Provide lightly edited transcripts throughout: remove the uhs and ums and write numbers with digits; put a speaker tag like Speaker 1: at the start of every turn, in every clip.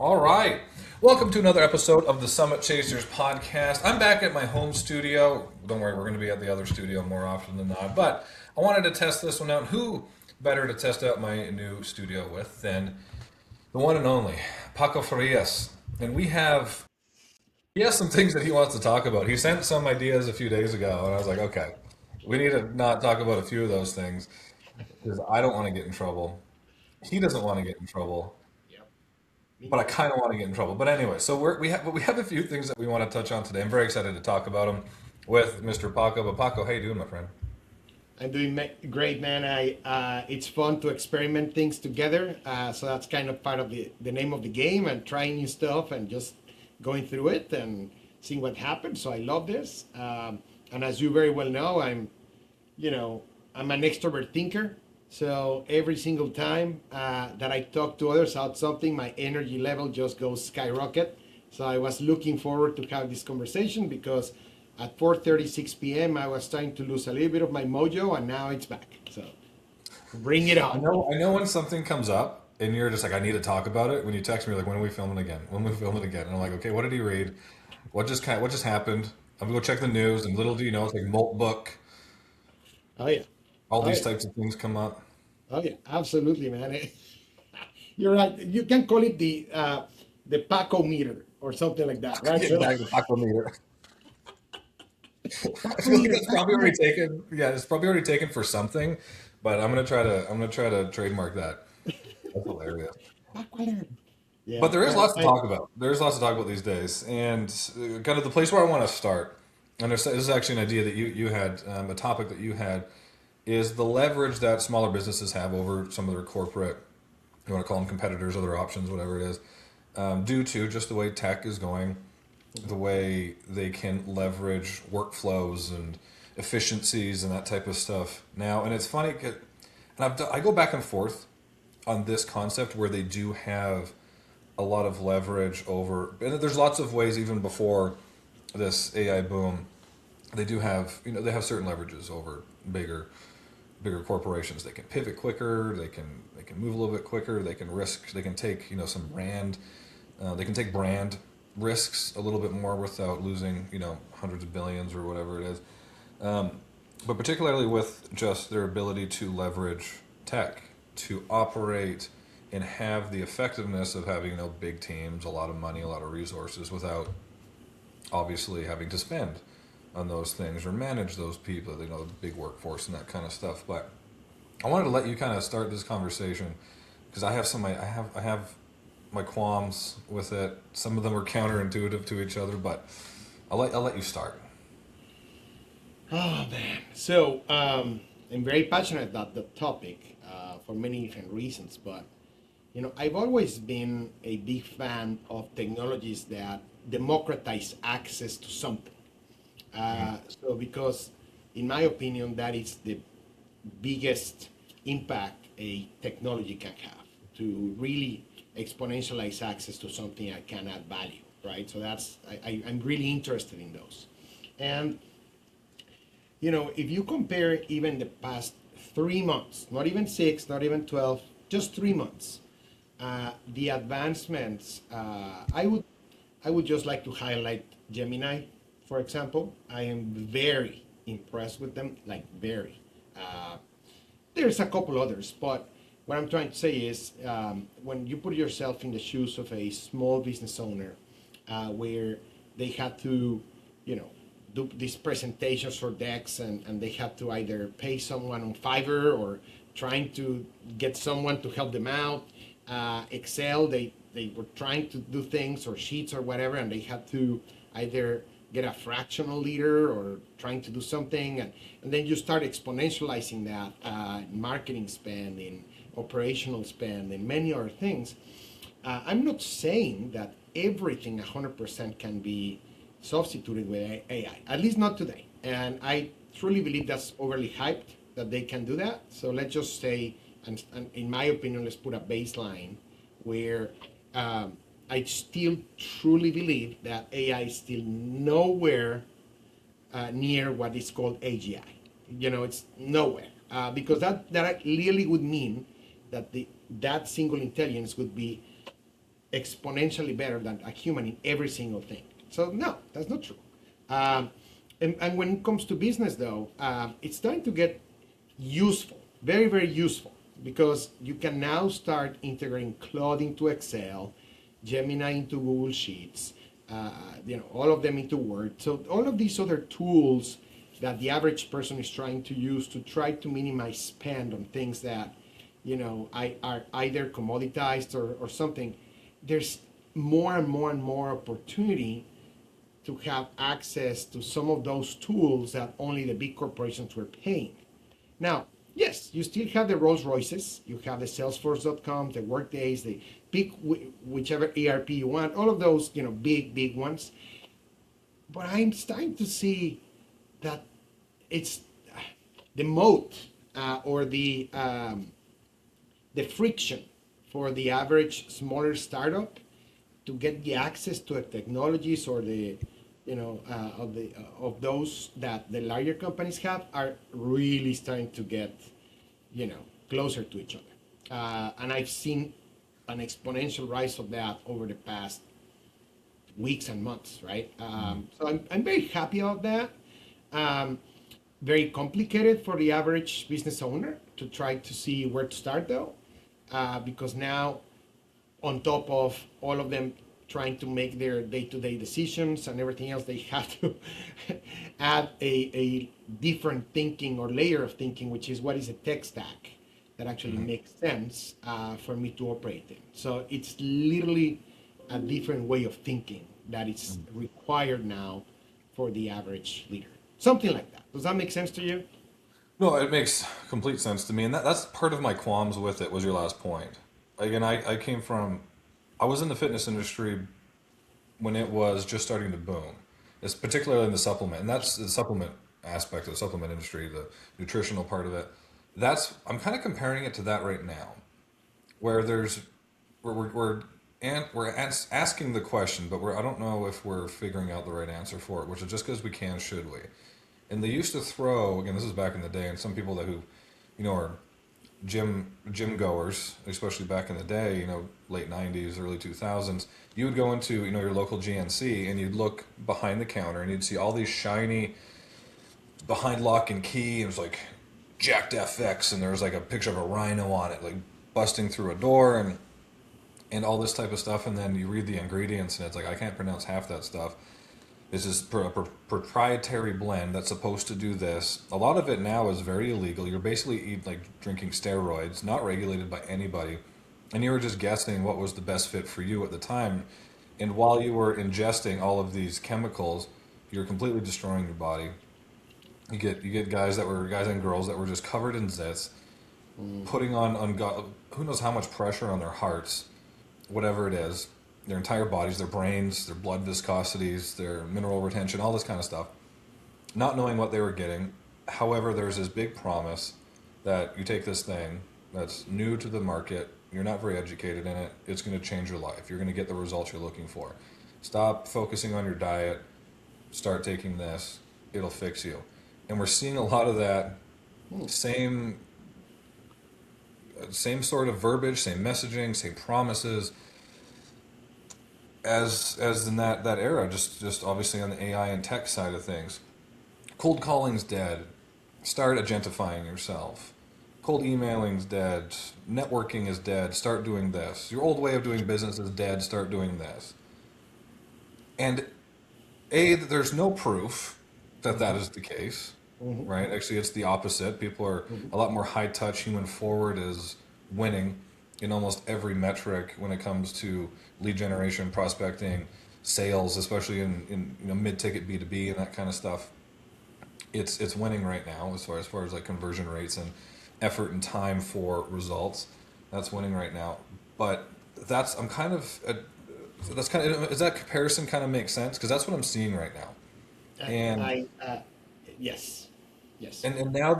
Speaker 1: All right. Welcome to another episode of the Summit Chasers podcast. I'm back at my home studio. Don't worry, we're going to be at the other studio more often than not. But I wanted to test this one out. Who better to test out my new studio with than the one and only Paco Farías? And he has some things that he wants to talk about. He sent some ideas a few days ago, and I was like, okay, we need to not talk about a few of those things because I don't want to get in trouble. He doesn't want to get in trouble.
Speaker 2: Yep. Me
Speaker 1: But I
Speaker 2: neither.
Speaker 1: kind of want to get in trouble. But anyway, so we have a few things that we want to touch on today. I'm very excited to talk about them with Mr. Paco. But Paco, how you doing, my friend?
Speaker 2: I'm doing great, man. I It's fun to experiment things together. So that's kind of part of the name of the game and trying new stuff and just going through it and seeing what happens. So I love this. And as you very well know, you know, I'm an extrovert thinker. So every single time that I talk to others about something, my energy level just goes skyrocket. So I was looking forward to have this conversation because at 4:36 p.m. I was starting to lose a little bit of my mojo, and now it's back. So bring it
Speaker 1: I
Speaker 2: on.
Speaker 1: know, I know when something comes up and you're just like, I need to talk about it. When you text me, like, when are we filming again? When are we filming again? And I'm like, okay, what did he read? What just happened? I'm gonna go check the news, and little do you know, it's like Moltbook.
Speaker 2: Oh yeah,
Speaker 1: All
Speaker 2: oh
Speaker 1: these
Speaker 2: yeah,
Speaker 1: types of things come up.
Speaker 2: oh yeah, absolutely, man. You're right. You can call it the Paco meter or something like that, right?
Speaker 1: Yeah,
Speaker 2: So
Speaker 1: exactly, Paco meter. I
Speaker 2: Paco
Speaker 1: feel like
Speaker 2: meter,
Speaker 1: it's
Speaker 2: Paco
Speaker 1: probably already
Speaker 2: meter,
Speaker 1: taken. Yeah, it's probably already taken for something. But I'm gonna try to trademark that. That's hilarious.
Speaker 2: Paco alert.
Speaker 1: But
Speaker 2: Yeah,
Speaker 1: there is lots to talk about. There's lots to talk about these days, and kind of the place where I want to start. And this is actually an idea that you had, a topic that you had, is the leverage that smaller businesses have over some of their corporate, you want to call them competitors, other options, whatever it is, due to just the way tech is going, the way they can leverage workflows and efficiencies and that type of stuff now. And it's funny, I go back and forth on this concept where they do have a lot of leverage over, and there's lots of ways even before this AI boom, they do have, they have certain leverages over bigger corporations. They can pivot quicker, they can move a little bit quicker, they can take, some they can take brand risks a little bit more without losing, hundreds of billions or whatever it is. But particularly with just their ability to leverage tech to operate and have the effectiveness of having, big teams, a lot of money, a lot of resources without obviously having to spend on those things or manage those people, the big workforce and that kind of stuff. But I wanted to let you kind of start this conversation because I have my qualms with it. Some of them are counterintuitive to each other, but I'll let you start.
Speaker 2: Oh man. So I'm very passionate about the topic for many different reasons, but I've always been a big fan of technologies that democratize access to something. So because, in my opinion, that is the biggest impact a technology can have to really exponentialize access to something that can add value, right? So I'm really interested in those. And if you compare even the past 3 months, not even six, not even 12, just 3 months, the advancements, I would just like to highlight Gemini, for example. I am very impressed with them, like very. Uh, there's a couple others, but what I'm trying to say is when you put yourself in the shoes of a small business owner where they had to, you know, do these presentations or decks and they had to either pay someone on Fiverr or trying to get someone to help them out. Excel, they were trying to do things or sheets or whatever, and they had to either get a fractional leader or trying to do something, and then you start exponentializing that marketing spend, in operational spend, and many other things. I'm not saying that everything 100% can be substituted with AI, at least not today. And I truly believe that's overly hyped that they can do that. So let's just say, and in my opinion, let's put a baseline where I still truly believe that AI is still nowhere near what is called AGI. It's nowhere because that really would mean that that single intelligence would be exponentially better than a human in every single thing. So no, that's not true. Um, and when it comes to business, though, it's starting to get useful, very, very useful, because you can now start integrating Claude into Excel, Gemini into Google Sheets, all of them into Word. So all of these other tools that the average person is trying to use to try to minimize spend on things that, are either commoditized or something, there's more and more and more opportunity to have access to some of those tools that only the big corporations were paying. Now, yes, you still have the Rolls Royces, you have the Salesforce.com, the Workdays, the pick whichever ERP you want, all of those, big ones. But I'm starting to see that it's the moat or the friction for the average smaller startup to get the access to the technologies or the of those that the larger companies have are really starting to get closer to each other, and I've seen an exponential rise of that over the past weeks and months, right? So I'm very happy about that. um, Very complicated for the average business owner to try to see where to start, though, because now, on top of all of them trying to make their day-to-day decisions and everything else, they have to add a different thinking or layer of thinking, which is what is a tech stack that actually makes sense for me to operate in. So it's literally a different way of thinking that is required now for the average leader. Something like that. Does that make sense to you?
Speaker 1: No, it makes complete sense to me, and that's part of my qualms with it. Was your last point? Again, I came from, I was in the fitness industry when it was just starting to boom. It's particularly in the supplement, and that's the supplement aspect of the supplement industry, the nutritional part of it. That's I'm kind of comparing it to that right now, where there's we're and asking the question, but I don't know if we're figuring out the right answer for it, which is just because we can, should we? And they used to throw, again, this is back in the day, and some people that who, are gym goers, especially back in the day, late '90s, early 2000s, you would go into, your local GNC and you'd look behind the counter and you'd see all these shiny behind lock and key. And it was like jacked FX, and there was like a picture of a rhino on it, like busting through a door and all this type of stuff. And then you read the ingredients and it's like I can't pronounce half that stuff. This is proprietary blend that's supposed to do this. A lot of it now is very illegal. You're basically like drinking steroids, not regulated by anybody, and you were just guessing what was the best fit for you at the time. And while you were ingesting all of these chemicals, you're completely destroying your body. You get guys and girls that were just covered in zits, putting on who knows how much pressure on their hearts, whatever it is, their entire bodies, their brains, their blood viscosities, their mineral retention, all this kind of stuff, not knowing what they were getting. However, there's this big promise that you take this thing that's new to the market, you're not very educated in it, it's going to change your life. You're going to get the results you're looking for. Stop focusing on your diet, start taking this, it'll fix you. And we're seeing a lot of that same same sort of verbiage, same messaging, same promises as in that era, just obviously on the AI and tech side of things. Cold calling's dead. Start agentifying yourself. Cold emailing's dead. Networking is dead. Start doing this. Your old way of doing business is dead. Start doing this. And there's no proof that that is the case, right? Actually, it's the opposite. People are a lot more high touch. Human forward is winning in almost every metric when it comes to lead generation, prospecting, sales, especially in mid ticket B2B and that kind of stuff. It's winning right now as far as like conversion rates and effort and time for results. That's winning right now. But that's I'm kind of that's kind of does that comparison kind of make sense? Because that's what I'm seeing right now. And
Speaker 2: I Yes, yes.
Speaker 1: and now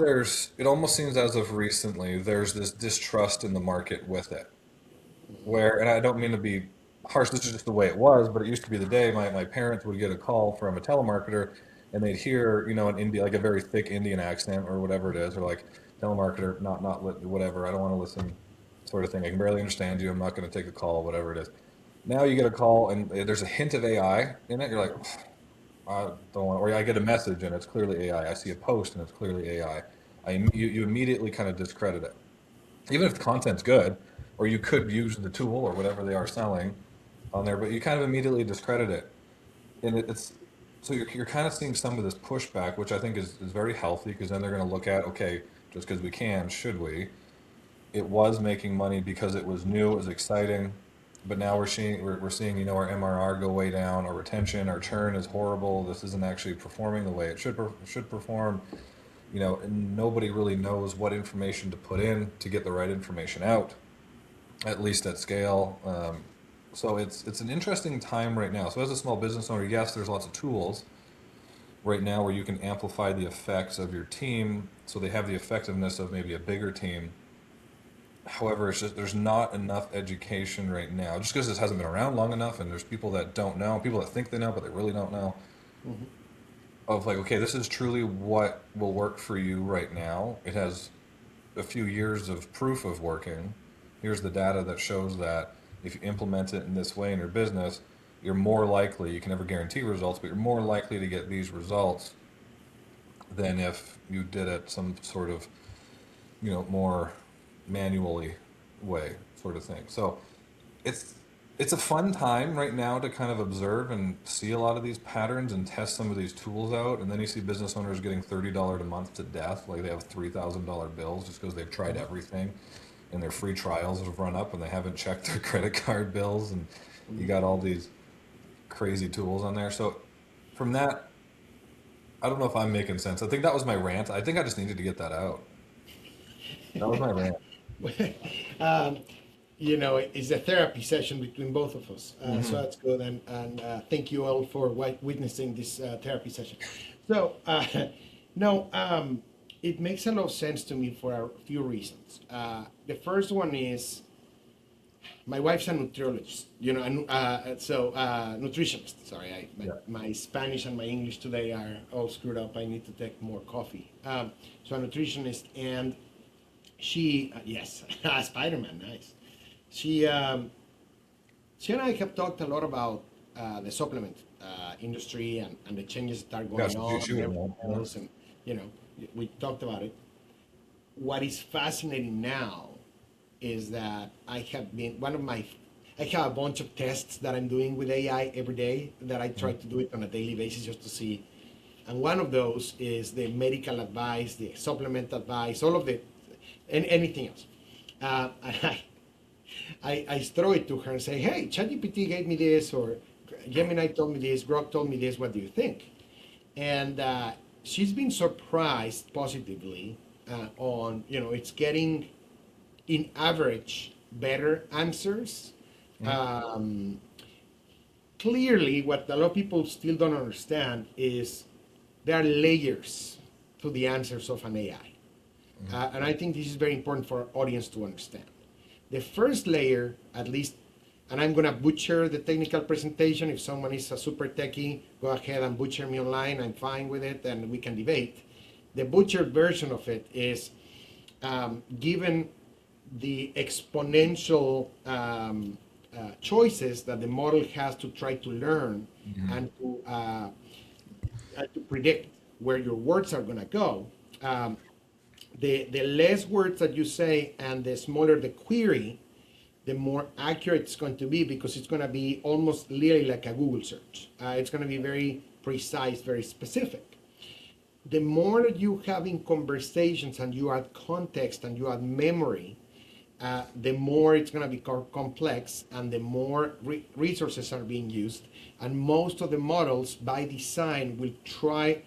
Speaker 1: it almost seems as of recently there's this distrust in the market with it. Where, and I don't mean to be harsh, this is just the way it was, but it used to be the day my parents would get a call from a telemarketer and they'd hear, an Indian, like a very thick Indian accent or whatever it is, or like telemarketer, whatever, I don't want to listen, sort of thing. I can barely understand you. I'm not going to take the call, whatever it is. Now you get a call and there's a hint of AI in it. You're like, I don't want, or I get a message and it's clearly AI. I see a post and it's clearly AI. You immediately kind of discredit it, even if the content's good, or you could use the tool or whatever they are selling on there, but you kind of immediately discredit it, and it's so you're kind of seeing some of this pushback, which I think is very healthy because then they're going to look at, okay, just because we can, should we? It was making money because it was new, it was exciting, but now we're seeing our MRR go way down, our retention, our churn is horrible. This isn't actually performing the way it should perform. And nobody really knows what information to put in to get the right information out, at least at scale. So it's an interesting time right now. So as a small business owner, yes, there's lots of tools right now where you can amplify the effects of your team, so they have the effectiveness of maybe a bigger team. However, it's just there's not enough education right now, just because this hasn't been around long enough, and there's people that don't know, people that think they know, but they really don't know.
Speaker 2: Mhm.
Speaker 1: Of like, okay, this is truly what will work for you right now. It has a few years of proof of working. Here's the data that shows that if you implement it in this way in your business, you're more likely, you can never guarantee results, but you're more likely to get these results than if you did it some sort of, more manually way sort of thing. So it's it's a fun time right now to kind of observe and see a lot of these patterns and test some of these tools out. And then you see business owners getting $30 a month to death, like they have $3,000 bills just because they've tried everything, and their free trials have run up and they haven't checked their credit card bills. And you got all these crazy tools on there. So from that, I don't know if I'm making sense. I think that was my rant. I think I just needed to get that out. That was my rant.
Speaker 2: um, it's a therapy session between both of us. So
Speaker 1: Hmm.
Speaker 2: that's good. And thank you all for witnessing this therapy session. So, no, it makes a lot of sense to me for a few reasons. The first one is my wife's a nutriologist, nutritionist. Sorry,
Speaker 1: Yeah.
Speaker 2: my Spanish and my English today are all screwed up. I need to take more coffee. So a nutritionist, and she, yes, Spider-Man, nice. She, um, she and I have talked a lot about the supplement industry and the changes that are
Speaker 1: Yeah,
Speaker 2: going
Speaker 1: she
Speaker 2: on and
Speaker 1: would
Speaker 2: everything
Speaker 1: know. Yeah.
Speaker 2: else, and you know, we talked about it. What is fascinating now is that I have a bunch of tests that I'm doing with AI every day that I try to do it on a daily basis just to see. And one of those is the medical advice, the supplement advice, all of the, and anything else. And I throw it to her and say, hey, ChatGPT gave me this, or Gemini told me this, Grok told me this, what do you think? And she's been surprised positively on, it's getting in average better answers.
Speaker 1: Mhm.
Speaker 2: Um, Clearly, what a lot of people still don't understand is there are layers to the answers of an AI. And I think this is very important for our audience to understand. The first layer, at least, and I'm going to butcher the technical presentation. If someone is a super techie, go ahead and butcher me online. I'm fine with it, and we can debate. The butchered version of it is given the exponential choices that the model has to try to learn
Speaker 1: Mhm.
Speaker 2: and to predict where your words are going to go. Um, the less words that you say and the smaller the query, the more accurate it's going to be because it's going to be almost literally like a Google search. It's going to be very precise, very specific. The more that you have in conversations and you add context and you add memory, the more it's going to become complex and the more resources are being used. And most of the models by design will try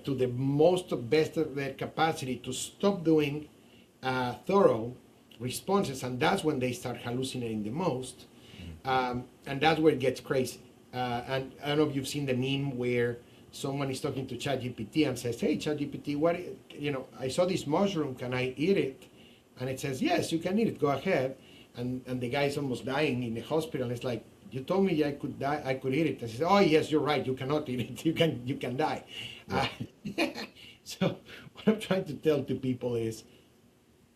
Speaker 2: to the most best of their capacity to stop doing thorough responses, and that's when they start hallucinating the most, and that's where it gets crazy. And I don't know if you've seen the meme where someone is talking to ChatGPT and says, "Hey, ChatGPT, I saw this mushroom. Can I eat it?" And it says, "Yes, you can eat it. Go ahead." And the guy's almost dying in the hospital. It's like, you told me I could die, I could eat it. I said, "Oh yes, you're right. You cannot eat it. You can die."
Speaker 1: Yeah.
Speaker 2: Uh, so what I'm trying to tell to people is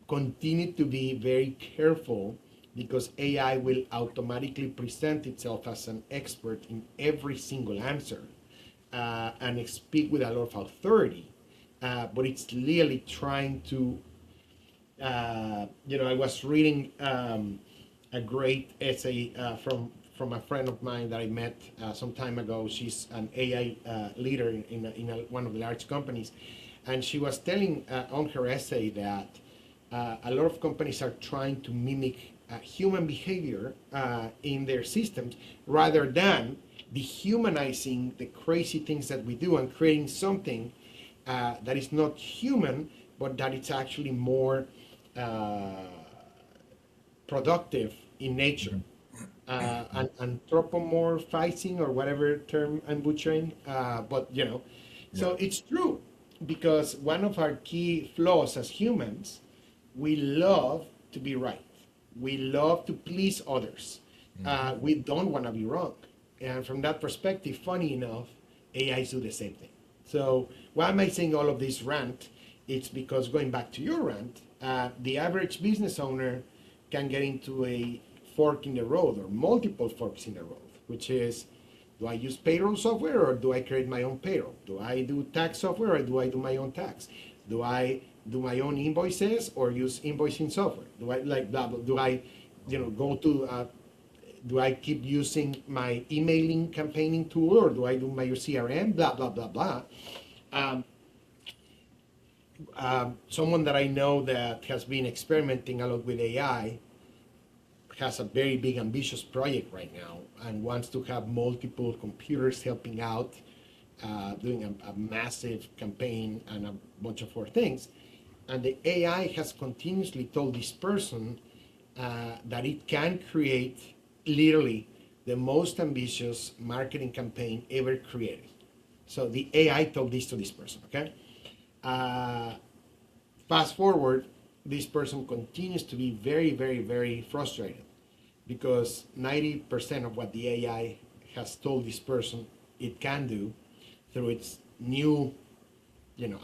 Speaker 2: continue to be very careful because AI will automatically present itself as an expert in every single answer and speak with a lot of authority. But it's literally trying to, I was reading a great essay from a friend of mine that I met some time ago. She's an AI leader one of the large companies, and she was telling on her essay that a lot of companies are trying to mimic human behavior in their systems rather than dehumanizing the crazy things that we do and creating something that is not human, but that it's actually more productive in nature. And anthropomorphizing, or whatever term I'm butchering, but
Speaker 1: Yeah.
Speaker 2: so it's true, because one of our key flaws as humans, we love to be right. We love to please others. We don't want to be wrong. And from that perspective, funny enough, AIs do the same thing. So why am I saying all of this rant? It's because, going back to your rant, the average business owner can get into a fork in the road, or multiple forks in the road, which is, do I use payroll software, or do I create my own payroll? Do I do tax software, or do I do my own tax? Do I do my own invoices, or use invoicing software? Do I like blah blah? Do I, go to? Do I keep using my emailing campaigning tool, or do I do my CRM? Blah blah blah blah. Um, Someone that I know that has been experimenting a lot with AI has a very big, ambitious project right now, and wants to have multiple computers helping out, doing a massive campaign and a bunch of other things. And the AI has continuously told this person that it can create literally the most ambitious marketing campaign ever created. So the AI told this to this person, okay? Uh, Fast forward, this person continues to be very, very, very frustrated, because 90% of what the AI has told this person it can do through its new,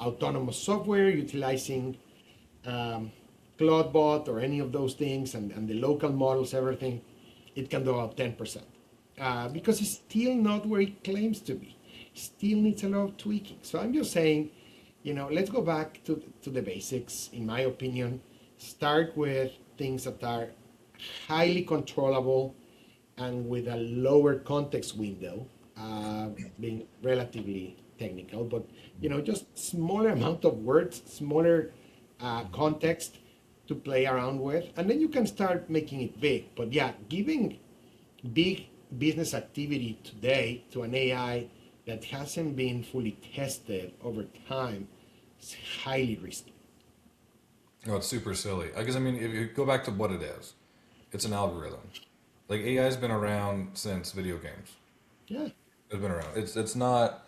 Speaker 2: autonomous software utilizing Claudebot or any of those things, and the local models, everything, it can do about 10%. Because it's still not where it claims to be. Still needs a lot of tweaking. So I'm just saying, let's go back to the basics, in my opinion. Start with things that are highly controllable and with a lower context window, being relatively technical, but just smaller amount of words, smaller context to play around with, and then you can start making it big. But yeah, giving big business activity today to an AI that hasn't been fully tested over time is highly risky.
Speaker 1: No, it's super silly. I guess, I mean, if you go back to what it is, it's an algorithm. Like, AI's been around since video games.
Speaker 2: Yeah.
Speaker 1: It's been around. It's not.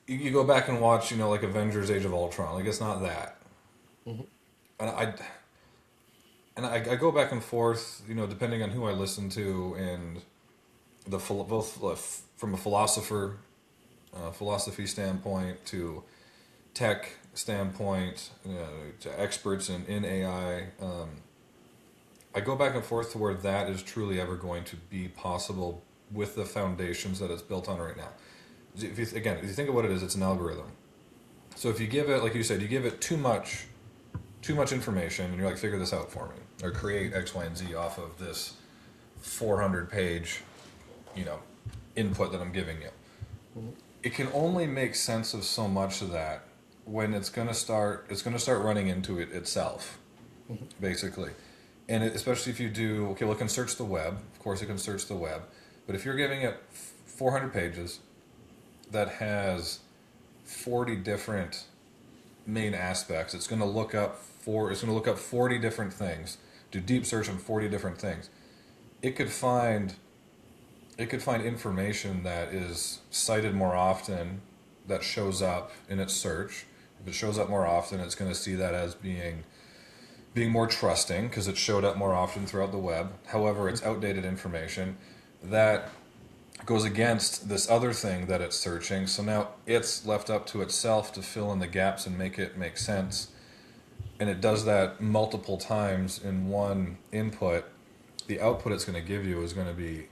Speaker 1: You go back and watch, like Avengers: Age of Ultron. Like, it's not that.
Speaker 2: Mhm.
Speaker 1: And I go back and forth, depending on who I listen to, and both from a philosophy standpoint, to tech standpoint, to experts in AI. I go back and forth to where that is truly ever going to be possible with the foundations that it's built on right now. If you think of what it is, it's an algorithm. So if you give it, like you said, you give it too much information, and you're like, figure this out for me, or create X, Y, and Z off of this 400-page, input that I'm giving you.
Speaker 2: Mhm.
Speaker 1: It can only make sense of so much of that when it's going to start running into it itself,
Speaker 2: Mhm.
Speaker 1: basically. And especially if you do, okay, well, it can search the web. Of course, it can search the web. But if you're giving it 400 pages that has 40 different main aspects, it's going to look up 40 different things, do deep search on 40 different things. It could find information that is cited more often, that shows up in its search. If it shows up more often, it's going to see that as being more trusting, because it showed up more often throughout the web. However, it's outdated information that goes against this other thing that it's searching. So now it's left up to itself to fill in the gaps and make it make sense. and it does that multiple times in one input, the output it's going to give you is going to be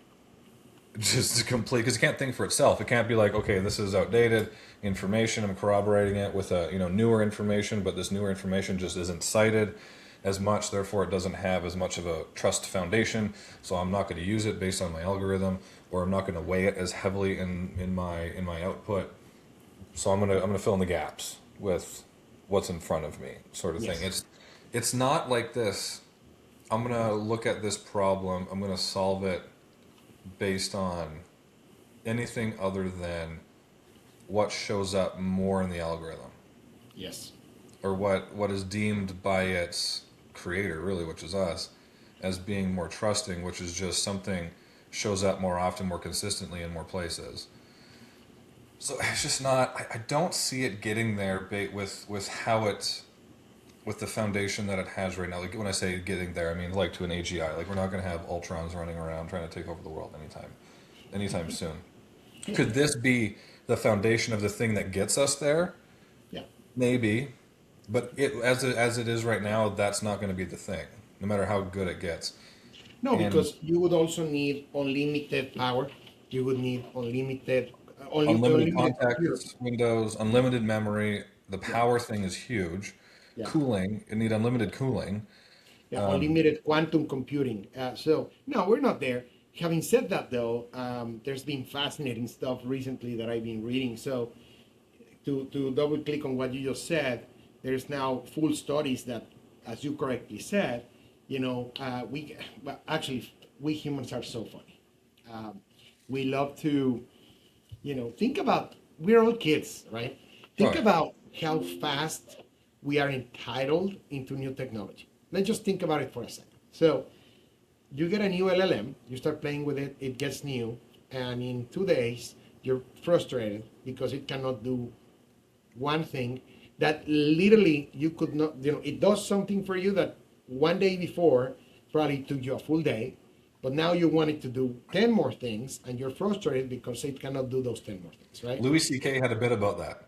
Speaker 1: just complete, because it can't think for itself. It can't be like, okay, this is outdated information. I'm corroborating it with a newer information, but this newer information just isn't cited as much. Therefore, it doesn't have as much of a trust foundation. So I'm not going to use it based on my algorithm, or I'm not going to weigh it as heavily in my output. So I'm gonna fill in the gaps with what's in front of me, sort of thing.
Speaker 2: Yes.
Speaker 1: It's not like this. I'm gonna look at this problem. I'm gonna solve it based on anything other than what shows up more in the algorithm,
Speaker 2: Yes.
Speaker 1: or what is deemed by its creator, really, which is us, as being more trusting, which is just something shows up more often, more consistently in more places. So it's just not. I don't see it getting there with how it, with the foundation that it has right now. Like when I say getting there, I mean like to an AGI. Like we're not going to have Ultrons running around trying to take over the world anytime soon. Could this be the foundation of the thing that gets us there?
Speaker 2: Yeah.
Speaker 1: Maybe, but as it is right now, that's not going to be the thing, no matter how good it gets.
Speaker 2: No,
Speaker 1: And
Speaker 2: because you would also need unlimited power. You would need
Speaker 1: unlimited
Speaker 2: unlimited computer.
Speaker 1: context windows, unlimited memory. The
Speaker 2: Yeah.
Speaker 1: power thing is huge.
Speaker 2: Yeah.
Speaker 1: Cooling, you need unlimited cooling.
Speaker 2: Yeah, unlimited quantum computing. So no, we're not there. Having said that, though, there's been fascinating stuff recently that I've been reading. So to double click on what you just said, there's now full studies that, as you correctly said, well, actually, we humans are so funny. Um, we love to, think about, we're all kids, right?
Speaker 1: Oh
Speaker 2: Think
Speaker 1: yeah.
Speaker 2: about how fast we are entitled into new technology. Let's just think about it for a second. So you get a new LLM, you start playing with it, it gets new, and in 2 days, you're frustrated because it cannot do one thing that literally you could not, it does something for you that one day before probably took you a full day, but now you want it to do 10 more things and you're frustrated because it cannot do those 10 more things, right?
Speaker 1: Louis C.K. had a bit about that.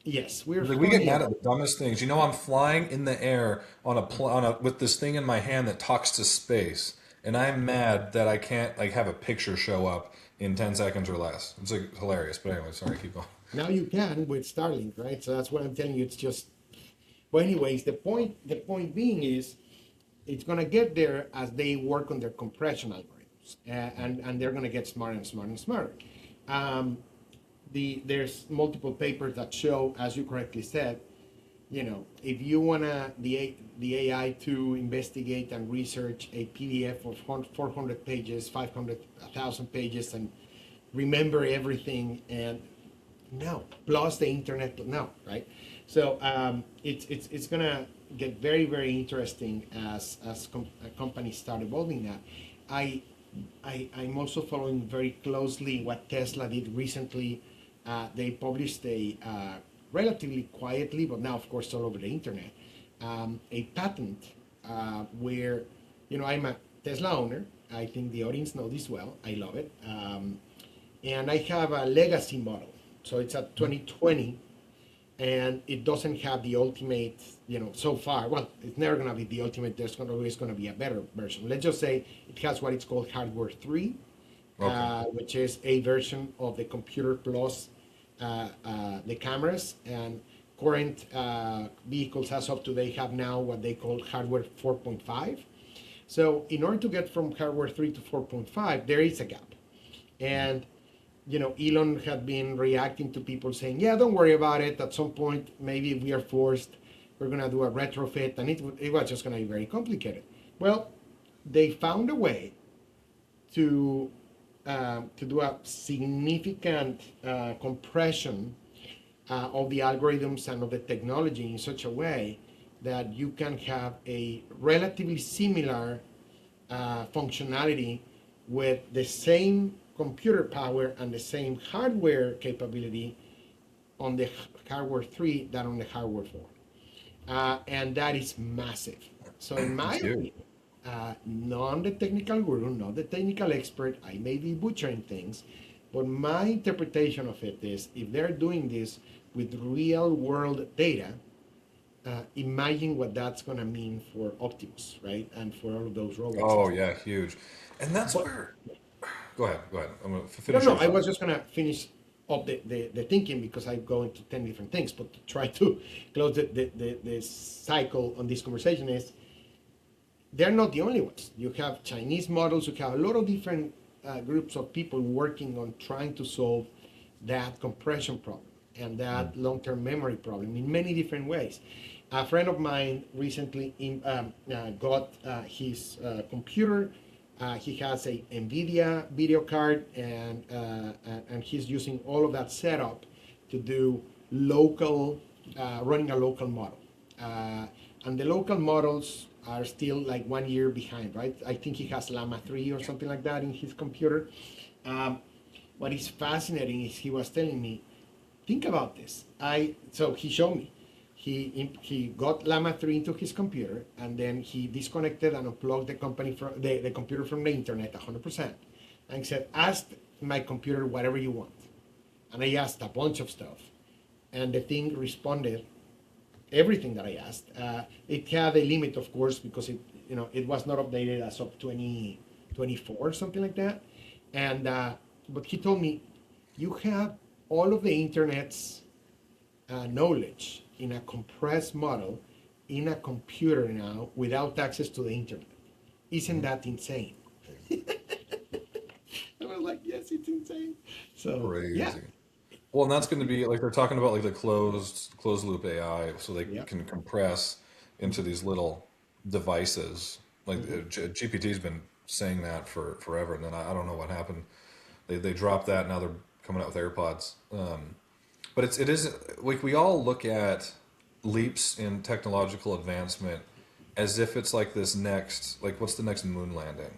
Speaker 2: Yes, we're
Speaker 1: Like we get
Speaker 2: funny
Speaker 1: mad at
Speaker 2: about
Speaker 1: the dumbest things. I'm flying in the air with this thing in my hand that talks to space, and I'm mad that I can't like have a picture show up in 10 seconds or less. It's like hilarious. But anyway, sorry, keep going.
Speaker 2: now you can with Starlink, right? So that's what I'm telling you. It's just, but anyways, the point being is it's going to get there as they work on their compression algorithms, and they're going to get smarter and smarter and smarter. Um, there's multiple papers that show, as you correctly said, if you want the AI to investigate and research a PDF of 400 pages, 500, 1,000 pages, and remember everything, and no, plus the internet, no, right? So it's gonna get very very interesting as companies start evolving that. I, I'm also following very closely what Tesla did recently. They published relatively quietly, but now, of course, all over the internet, a patent where, I'm a Tesla owner. I think the audience know this well. I love it. And I have a legacy model. So it's a 2020, and it doesn't have the ultimate, so far. Well, it's never going to be the ultimate. There's always going to be a better version. Let's just say it has what it's called hardware 3,
Speaker 1: Okay.
Speaker 2: which is a version of the computer plus the cameras. And current vehicles as of today have now what they call hardware 4.5. So in order to get from hardware 3 to 4.5, there is a gap. And Elon had been reacting to people saying, yeah, don't worry about it. At some point, maybe if we are forced, we're going to do a retrofit, and it was just going to be very complicated. Well, they found a way to do a significant compression of the algorithms and of the technology in such a way that you can have a relatively similar functionality with the same computer power and the same hardware capability on the hardware 3 than on the hardware 4. And that is massive. So in my
Speaker 1: It's huge.
Speaker 2: opinion, not the technical guru, not the technical expert, I may be butchering things, but my interpretation of it is if they're doing this with real world data, imagine what that's going to mean for Optimus, right? And for all of those robots and
Speaker 1: Oh
Speaker 2: stuff.
Speaker 1: yeah, huge. And that's
Speaker 2: But
Speaker 1: where. Go ahead. Go ahead. I'm gonna
Speaker 2: no,
Speaker 1: finish
Speaker 2: no,
Speaker 1: your
Speaker 2: I
Speaker 1: thought.
Speaker 2: was just going to finish up the thinking because I go into 10 different things. But to try to close the cycle on this conversation is they're not the only ones. You have Chinese models, you have a lot of different groups of people working on trying to solve that compression problem and
Speaker 1: Mm.
Speaker 2: that long-term memory problem in many different ways. A friend of mine recently got his computer. He has a NVIDIA video card, and he's using all of that setup to do local, running a local model. And the local models are still like 1 year behind, right? I think he has Llama 3 or something like that in his computer. Um, what is fascinating is he was telling me, think about this. So he showed me. He got Llama 3 into his computer, and then he disconnected and unplugged the computer from the internet 100%. And he said, ask my computer whatever you want. And I asked a bunch of stuff. And the thing responded everything that I asked. It had a limit, of course, because it was not updated as of 2024 or something like that. And but he told me, you have all of the internet's knowledge in a compressed model in a computer now without access to the internet. Isn't that insane? I was like, yes, it's insane. So yeah,
Speaker 1: Crazy. Well, and that's going to be like they're talking about like the closed loop AI, so they
Speaker 2: yeah.
Speaker 1: can compress into these little devices. Like
Speaker 2: Hmm.
Speaker 1: GPT's been saying that for forever, and then I don't know what happened. They dropped that. Now they're coming out with AirPods. But it is like we all look at leaps in technological advancement as if it's like this next, like what's the next moon landing?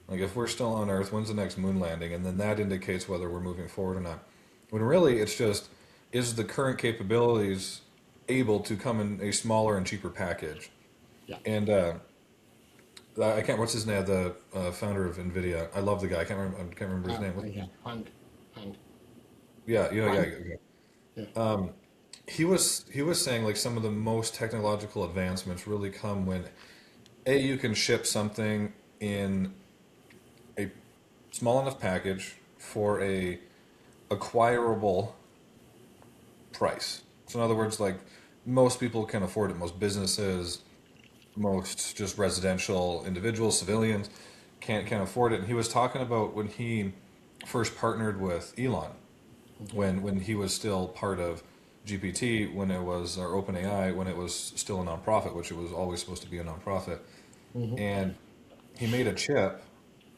Speaker 1: Like if we're still on Earth, when's the next moon landing? And then that indicates whether we're moving forward or not. When really it's just, is the current capabilities able to come in a smaller and cheaper package?
Speaker 2: Yeah.
Speaker 1: And I can't. What's his name? The founder of Nvidia. I love the guy. I can't remember his name.
Speaker 2: I have Pang.
Speaker 1: Yeah, yeah,
Speaker 2: Pang.
Speaker 1: yeah.
Speaker 2: Yeah.
Speaker 1: He was saying like some of the most technological advancements really come when a you can ship something in a small enough package for a acquirable price. So in other words, like most people can afford it. Most businesses, most just residential individuals, civilians can't afford it. And he was talking about when he first partnered with Elon, when he was still part of GPT, when it was or OpenAI, when it was still a nonprofit, which it was always supposed to be a nonprofit.
Speaker 2: Hmm.
Speaker 1: And he made a chip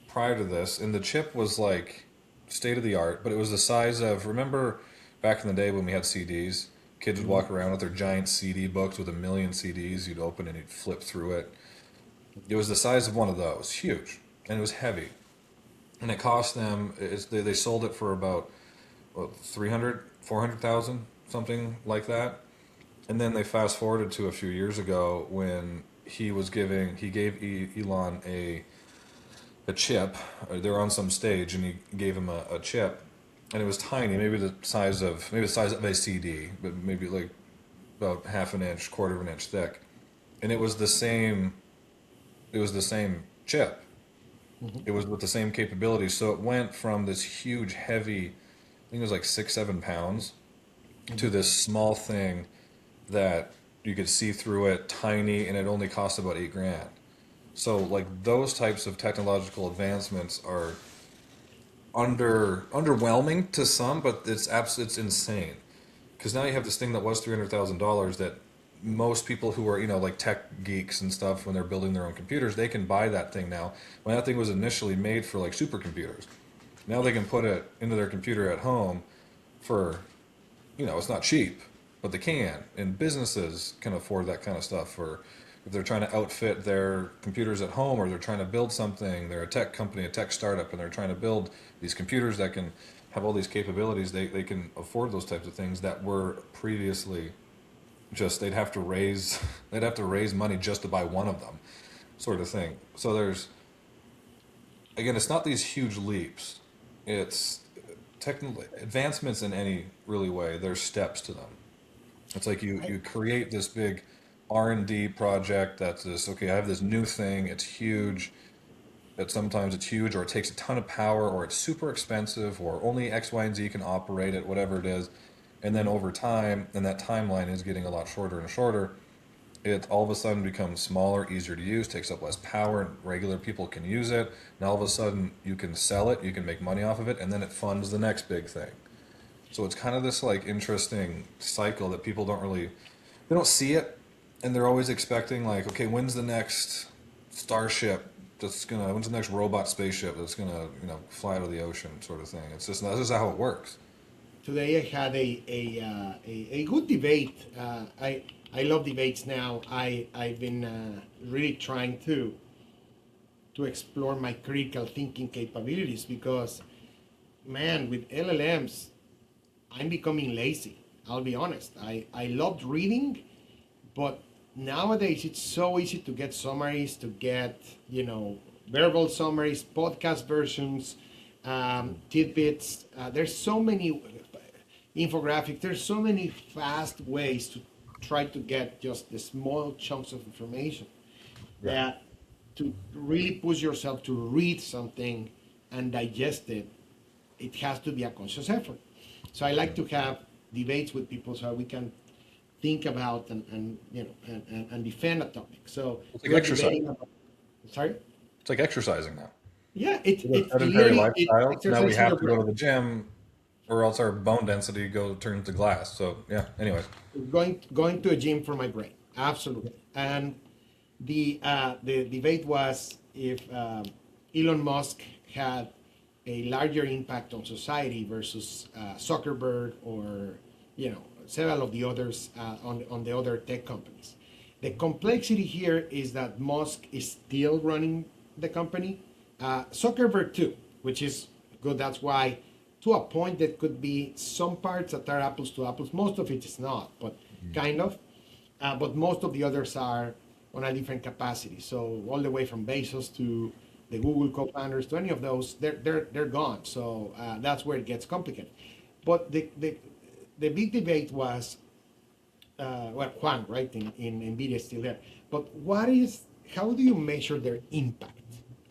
Speaker 1: prior to this, and the chip was like state of the art, but it was the size of, remember back in the day when we had CDs? Kids would
Speaker 2: Hmm.
Speaker 1: walk around with their giant CD books with a million CDs. You'd open and you'd flip through it. It was the size of one of those, huge, and it was heavy. And it cost them. They sold it for about 300, 400,000, something like that. And then they fast forwarded to a few years ago when he gave Elon a chip. They're on some stage, and he gave him a chip, and it was tiny, maybe the size of a CD, but maybe like about half an inch, quarter of an inch thick, and it was the same. It was the same chip. It
Speaker 2: Hmm.
Speaker 1: was with the same capabilities. So it went from this huge, heavy, I think it was like 6, 7 pounds, to
Speaker 2: Hmm.
Speaker 1: this small thing that you could see through it, tiny, and it only cost about 8 grand. So like those types of technological advancements are underwhelming to some, but it's insane because now you have this thing that was $300,000 that most people who are like tech geeks and stuff when they're building their own computers they can buy that thing now. When that thing was initially made for like supercomputers, now they can put it into their computer at home for it's not cheap, but they can, and businesses can afford that kind of stuff for if they're trying to outfit their computers at home or they're trying to build something. They're a tech company, a tech startup, and they're trying to build these computers that can have all these capabilities. They can afford those types of things that were previously just they'd have to raise money just to buy one of them, sort of thing. So there's again, it's not these huge leaps. It's technical advancements in any really way. There's steps to them. It's like you create this big R&D project that's this, okay, I have this new thing, it's huge, that sometimes it's huge or it takes a ton of power or it's super expensive or only X, Y, and Z can operate it, whatever it is. And then over time, and that timeline is getting a lot shorter and shorter, it all of a sudden becomes smaller, easier to use, takes up less power, and regular people can use it. And all of a sudden, you can sell it, you can make money off of it, and then it funds the next big thing. So it's kind of this like interesting cycle that people don't really, they don't see it, and they're always expecting like, okay, when's the next starship when's the next robot spaceship that's gonna, fly out of the ocean, sort of thing. It's just that's just how it works.
Speaker 2: Today I had a good debate. I love debates now. I've been really trying to explore my critical thinking capabilities because, man, with LLMs, I'm becoming lazy. I'll be honest. I loved reading, but nowadays it's so easy to get summaries, to get, verbal summaries, podcast versions, tidbits. There's so many infographics. There's so many fast ways to try to get just the small chunks of information
Speaker 1: Right.
Speaker 2: that to really push yourself to read something and digest it, it has to be a conscious effort. So I like to have debates with people so we can think about and defend a topic. So
Speaker 1: It's like
Speaker 2: we're
Speaker 1: exercise.
Speaker 2: debating about. Sorry.
Speaker 1: It's like exercising now.
Speaker 2: Yeah, it's
Speaker 1: We have
Speaker 2: it's
Speaker 1: sedentary
Speaker 2: literally it's
Speaker 1: lifestyles. Now we
Speaker 2: exercising
Speaker 1: have
Speaker 2: your
Speaker 1: to go
Speaker 2: brain.
Speaker 1: to the gym, or else our bone density turns to glass. So yeah. Anyways,
Speaker 2: Going to a gym for my brain, absolutely. And the debate was if Elon Musk had a larger impact on society versus Zuckerberg or several of the others on the other tech companies. The complexity here is that Musk is still running the company, Zuckerberg too, which is good. That's why, to a point, that could be some parts that are apples to apples. Most of it is not, but kind of. But most of the others are on a different capacity. So all the way from Bezos to the Google co-founders to any of those, they're gone. So that's where it gets complicated. But the big debate was, well, Juan, right, in NVIDIA is still there. But how do you measure their impact?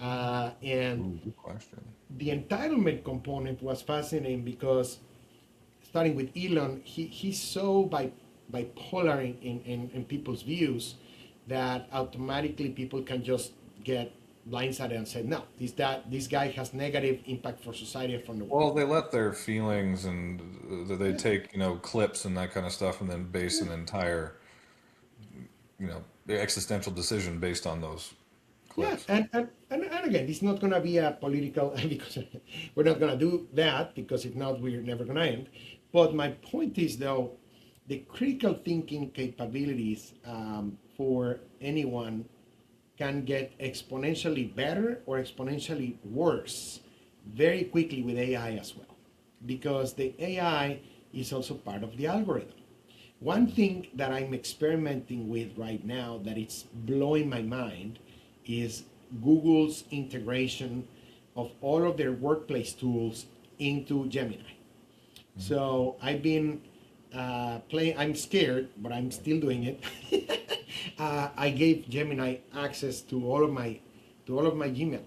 Speaker 2: And
Speaker 1: ooh, good question.
Speaker 2: the entitlement component was fascinating because starting with Elon, he's so bipolar in people's views that automatically people can just get blindsided and say, no, this guy has negative impact for society and from the world.
Speaker 1: Well, they let their feelings and they
Speaker 2: Yeah,
Speaker 1: take, clips and that kind of stuff and then base
Speaker 2: yeah,
Speaker 1: an entire, existential decision based on those
Speaker 2: yeah.
Speaker 1: clips.
Speaker 2: And again, it's not going to be a political, because we're not going to do that, because if not, we're never going to end. But my point is, though, the critical thinking capabilities for anyone can get exponentially better or exponentially worse very quickly with AI as well, because the AI is also part of the algorithm. One thing that I'm experimenting with right now that it's blowing my mind is Google's integration of all of their workplace tools into Gemini. So I've been playing. I'm scared, but I'm still doing it. I gave Gemini access to all of my Gmail,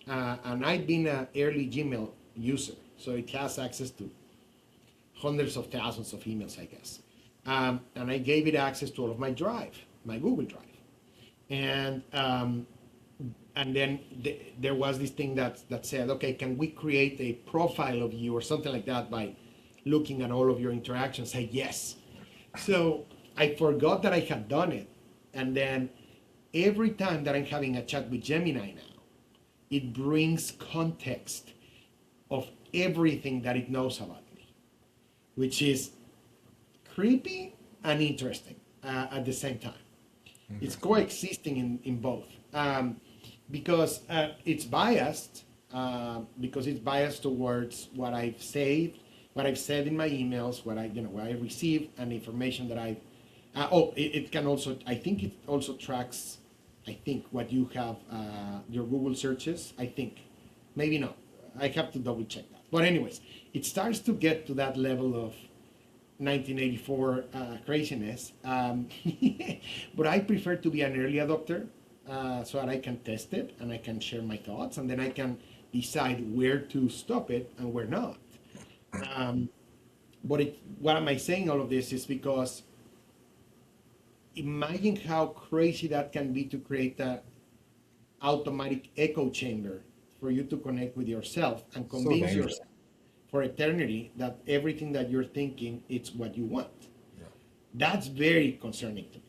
Speaker 2: and I've been an early Gmail user, so it has access to hundreds of thousands of emails, I guess. And I gave it access to all of my Drive, my Google Drive, and then there was this thing that said, okay, can we create a profile of you or something like that by looking at all of your interactions? Say yes. So I forgot that I had done it, and then every time that I'm having a chat with Gemini now, it brings context of everything that it knows about me, which is creepy and interesting at the same time. It's
Speaker 1: Interesting.
Speaker 2: coexisting in both, because because it's biased towards what I've saved, what I've said in my emails, what I receive, and information that I. It can also. I think it also tracks. I think what you have, your Google searches. I think, maybe not. I have to double check that. But anyways, it starts to get to that level of 1984 craziness. But I prefer to be an early adopter so that I can test it and I can share my thoughts and then I can decide where to stop it and where not. Um, what am I saying all of this is because imagine how crazy that can be to create a automatic echo chamber for you to connect with yourself and
Speaker 1: So
Speaker 2: convince
Speaker 1: dangerous.
Speaker 2: yourself for eternity that everything that you're thinking it's what you want.
Speaker 1: Yeah.
Speaker 2: That's very concerning to me.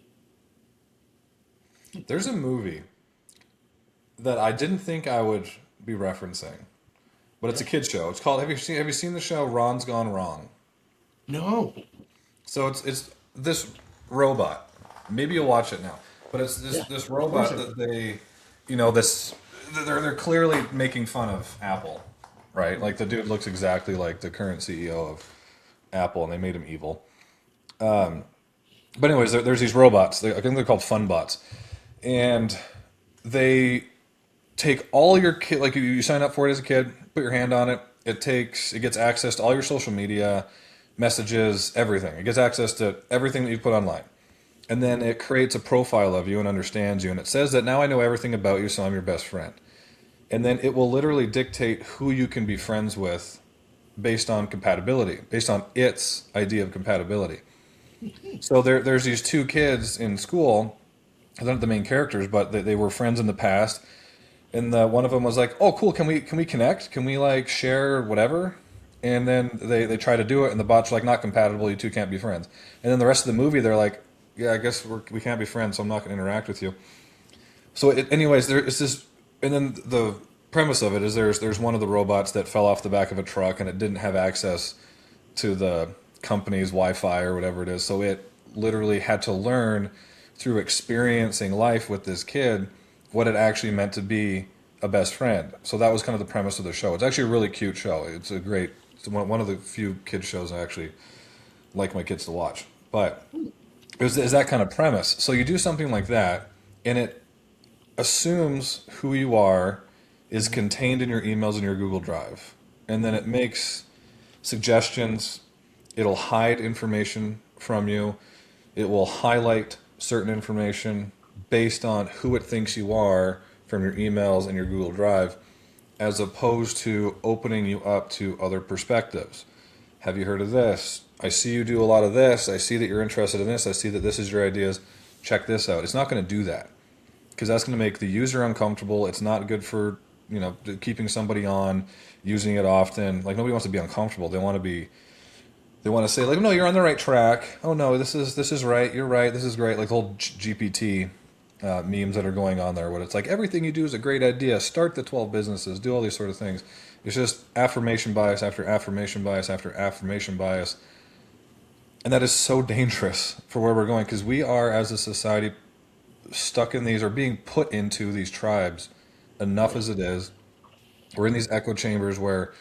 Speaker 1: There's a movie that I didn't think I would be referencing, but it's a kids show. It's called. Have you seen the show Ron's Gone Wrong?
Speaker 2: No.
Speaker 1: So it's this robot. Maybe you'll watch it now. But it's this
Speaker 2: Yeah.
Speaker 1: this
Speaker 2: Of course.
Speaker 1: robot that they, this they're clearly making fun of Apple, right? Like the dude looks exactly like the current CEO of Apple, and they made him evil. But anyways, there's these robots. I think they're called fun bots, and they take all your kid. Like you sign up for it as a kid, put your hand on it. It gets access to all your social media, messages, everything. It gets access to everything that you put online. And then it creates a profile of you and understands you. And it says that now I know everything about you, so I'm your best friend. And then it will literally dictate who you can be friends with based on compatibility, based on its idea of compatibility. So there's these two kids in school. They're not the main characters, but they were friends in the past. And one of them was like, "Oh, cool. Can we connect? Can we like share whatever?" And then they try to do it, and the bots are like, "Not compatible. You two can't be friends." And then the rest of the movie, they're like, "Yeah, I guess we can't be friends, so I'm not going to interact with you." So, anyways, there is this, and then the premise of it is there's one of the robots that fell off the back of a truck, and it didn't have access to the company's Wi-Fi or whatever it is, so it literally had to learn through experiencing life with this kid what it actually meant to be a best friend. So that was kind of the premise of the show. It's actually a really cute show. It's one of the few kids shows I actually like my kids to watch. But is that kind of premise. So you do something like that, and it assumes who you are is contained in your emails and your Google Drive. And then it makes suggestions. It'll hide information from you. It will highlight certain information based on who it thinks you are from your emails and your Google Drive, as opposed to opening you up to other perspectives. Have you heard of this? I see you do a lot of this. I see that you're interested in this. I see that this is your ideas. Check this out. It's not going to do that because that's going to make the user uncomfortable. It's not good for, keeping somebody on, using it often. Like nobody wants to be uncomfortable. They want to say like, no, you're on the right track. Oh no, this is right. You're right. This is great. Like the whole GPT memes that are going on there, what it's like everything you do is a great idea. Start the 12 businesses. Do all these sort of things. It's just affirmation bias after affirmation bias after affirmation bias, and that is so dangerous for where we're going because we are as a society stuck in these or being put into these tribes enough as it is. We're in these echo chambers where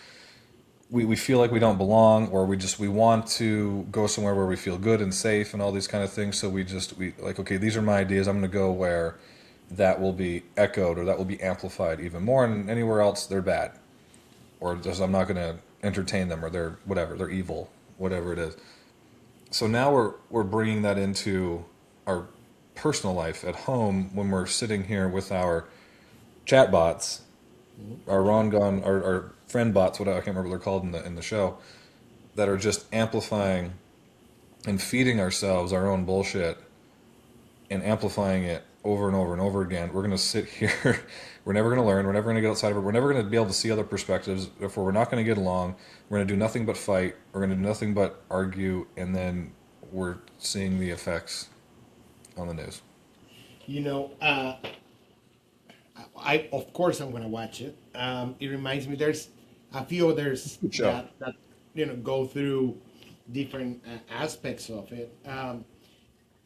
Speaker 1: we feel like we don't belong or we want to go somewhere where we feel good and safe and all these kind of things, so we like, okay, these are my ideas, I'm going to go where that will be echoed or that will be amplified even more, and anywhere else they're bad or just I'm not going to entertain them or they're whatever, they're evil, whatever it is. So now we're bringing that into our personal life at home when we're sitting here with our chat bots, our Ron Gun, our friend bots, what I can't remember what they're called in the show, that are just amplifying and feeding ourselves our own bullshit and amplifying it over and over and over again. We're going to sit here. We're never going to learn. We're never going to get outside of it. We're never going to be able to see other perspectives. Therefore, we're not going to get along. We're going to do nothing but fight. We're going to do nothing but argue. And then we're seeing the effects on the news.
Speaker 2: You know, I of course I'm gonna watch it. It reminds me there's a few others
Speaker 1: Good show.
Speaker 2: that go through different aspects of it.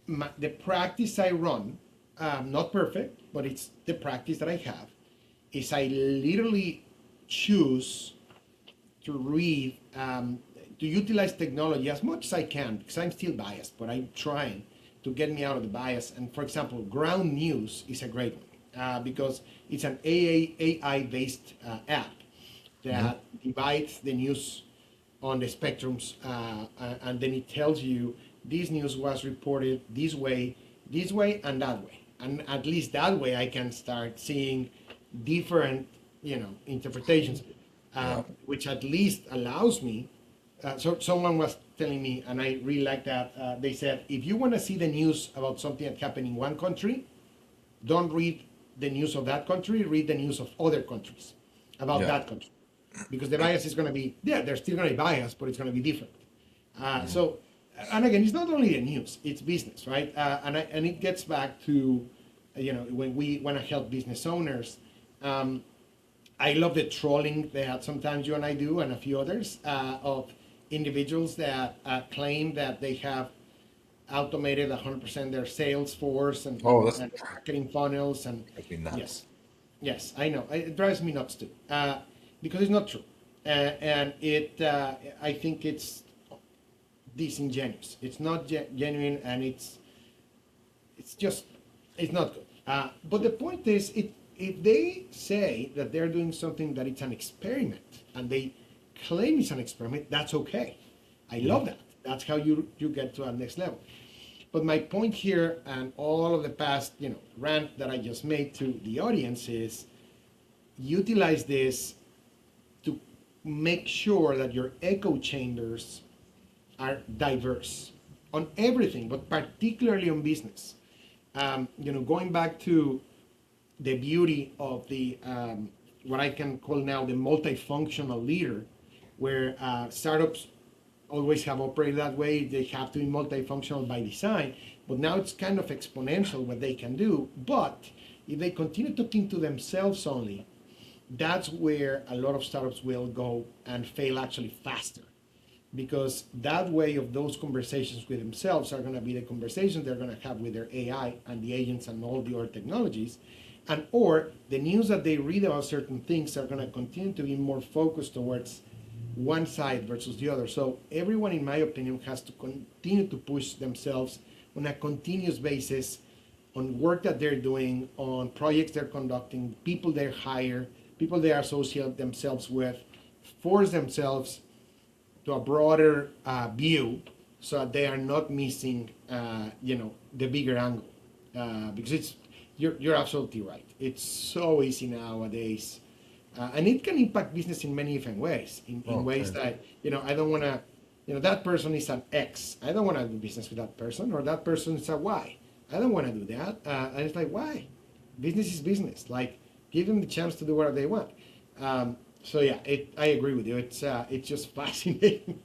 Speaker 2: The practice I run, not perfect, but it's the practice that I have, is I literally choose to read, to utilize technology as much as I can, because I'm still biased, but I'm trying to get me out of the bias. And for example, Ground News is a great one because it's an AI-based app that divides the news on the spectrums, and then it tells you this news was reported this way, and that way. And at least that way, I can start seeing different, interpretations,
Speaker 1: Yeah.
Speaker 2: which at least allows me. So someone was telling me, and I really like that. They said, if you want to see the news about something that happened in one country, don't read the news of that country. Read the news of other countries about
Speaker 1: Yeah.
Speaker 2: that country, because the bias is going to be there's still going to be bias, but it's going to be different. So, and again, it's not only the news; it's business, right? And it gets back to, when we want to help business owners. I love the trolling that sometimes you and I do, and a few others, of individuals that claim that they have automated 100% their sales force and,
Speaker 1: Oh,
Speaker 2: and,
Speaker 1: that's
Speaker 2: and marketing funnels. And
Speaker 1: makes me nuts.
Speaker 2: yes, yes, I know. It drives me nuts too, because it's not true. And I think it's disingenuous. It's not genuine, and it's just, it's not good. But the point is, if they say that they're doing something that it's an experiment, and they claim it's an experiment, that's okay. I love that. That's how you get to our next level. But my point here, and all of the past, rant that I just made to the audience, is utilize this to make sure that your echo chambers are diverse on everything, but particularly on business. Going back to the beauty of the what I can call now the multifunctional leader, where startups always have operated that way. They have to be multifunctional by design, but now it's kind of exponential what they can do. But if they continue talking to themselves only, that's where a lot of startups will go and fail actually faster, because that way of those conversations with themselves are going to be the conversations they're going to have with their AI and the agents and all the other technologies, and or the news that they read about certain things are going to continue to be more focused towards one side versus the other. So everyone, in my opinion, has to continue to push themselves on a continuous basis on work that they're doing, on projects they're conducting, people they hire, people they associate themselves with, force themselves to a broader view, so that they are not missing, the bigger angle. Because you're absolutely right. It's so easy nowadays, and it can impact business in many different ways. In ways
Speaker 1: Okay.
Speaker 2: that I don't want to. That person is an X. I don't want to do business with that person, or that person is a Y. I don't want to do that. And it's like, why? Business is business. Like, give them the chance to do whatever they want. So yeah, I agree with you. It's just fascinating.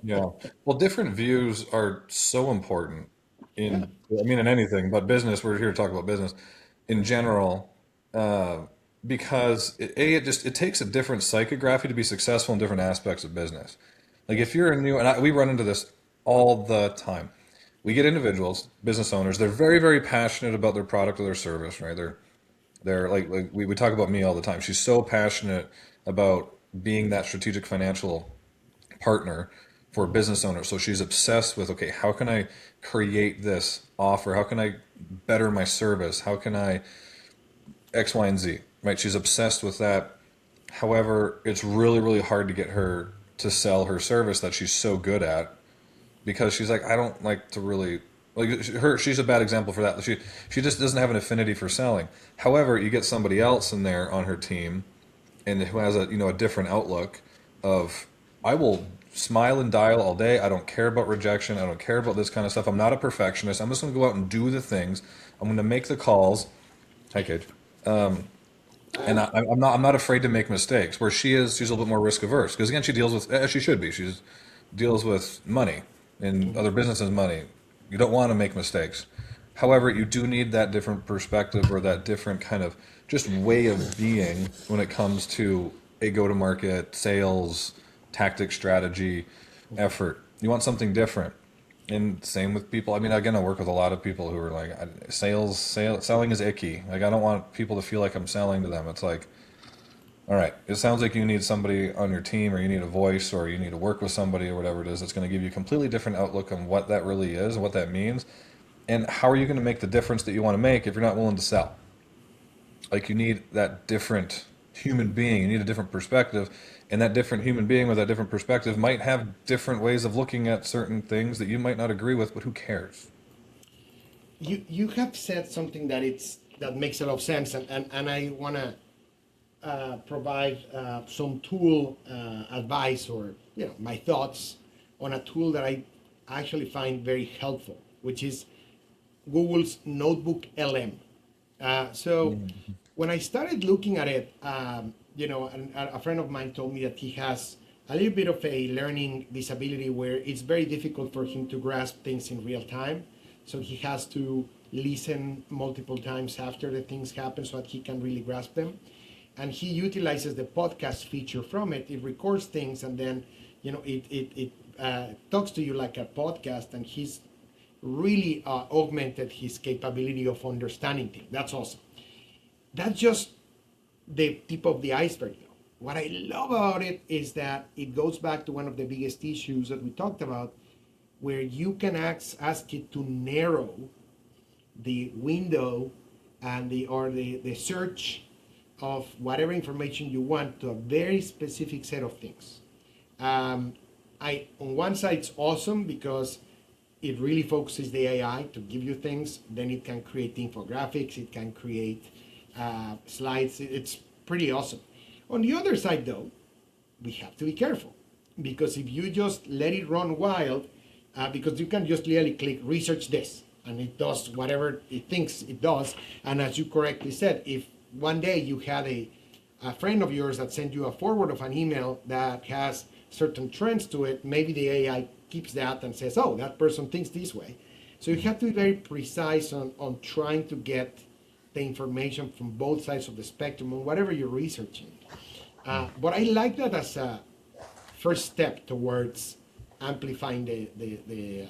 Speaker 1: Yeah. Well, different views are so important
Speaker 2: Yeah.
Speaker 1: in anything, but business, we're here to talk about business in general, uh, because it takes a different psychography to be successful in different aspects of business. Like if you're a new, we run into this all the time. We get individuals, business owners, they're very, very passionate about their product or their service, right? They're like we talk about me all the time. She's so passionate about being that strategic financial partner for a business owner. So she's obsessed with, okay, how can I create this offer? How can I better my service? How can I X, Y, and Z? Right? She's obsessed with that. However, it's really, really hard to get her to sell her service that she's so good at, because she's like, I don't like to really like her. She's a bad example for that. She just doesn't have an affinity for selling. However, you get somebody else in there on her team and who has a different outlook of, I will smile and dial all day. I don't care about rejection. I don't care about this kind of stuff. I'm not a perfectionist. I'm just going to go out and do the things. I'm going to make the calls. Hi, Cage. And I'm not afraid to make mistakes. Where she's a little bit more risk averse, because again, she deals with, as she should be. She's deals with money and other businesses' money. You don't want to make mistakes. However, you do need that different perspective, or that different kind of just way of being when it comes to a go-to-market, sales, tactic, strategy, effort. You want something different. And same with people. I mean, again, I work with a lot of people who are like, selling is icky. Like, I don't want people to feel like I'm selling to them. It's like, all right, it sounds like you need somebody on your team, or you need a voice, or you need to work with somebody, or whatever it is. That's going to give you a completely different outlook on what that really is and what that means. And how are you going to make the difference that you want to make if you're not willing to sell? Like, you need that different human being. You need a different perspective. And that different human being with that different perspective might have different ways of looking at certain things that you might not agree with, but who cares?
Speaker 2: You have said something that makes a lot of sense, and I want to provide some tool advice, or my thoughts on a tool that I actually find very helpful, which is Google's Notebook LM. So when I started looking at it, and a friend of mine told me that he has a little bit of a learning disability where it's very difficult for him to grasp things in real time. So he has to listen multiple times after the things happen so that he can really grasp them. And he utilizes the podcast feature from it. It records things, and then it talks to you like a podcast, and he's really augmented his capability of understanding things. That's awesome. That's just the tip of the iceberg, though. What I love about it is that it goes back to one of the biggest issues that we talked about, where you can ask it to narrow the window and the search of whatever information you want to a very specific set of things. On one side, it's awesome because it really focuses the AI to give you things. Then it can create infographics, it can create slides. It's pretty awesome. On the other side, though, we have to be careful, because if you just let it run wild, because you can just literally click research this, and it does whatever it thinks it does. And as you correctly said, if one day you had a friend of yours that sent you a forward of an email that has certain trends to it, maybe the AI keeps that and says, oh, that person thinks this way. So you have to be very precise on trying to get the information from both sides of the spectrum on whatever you're researching. But I like that as a first step towards amplifying the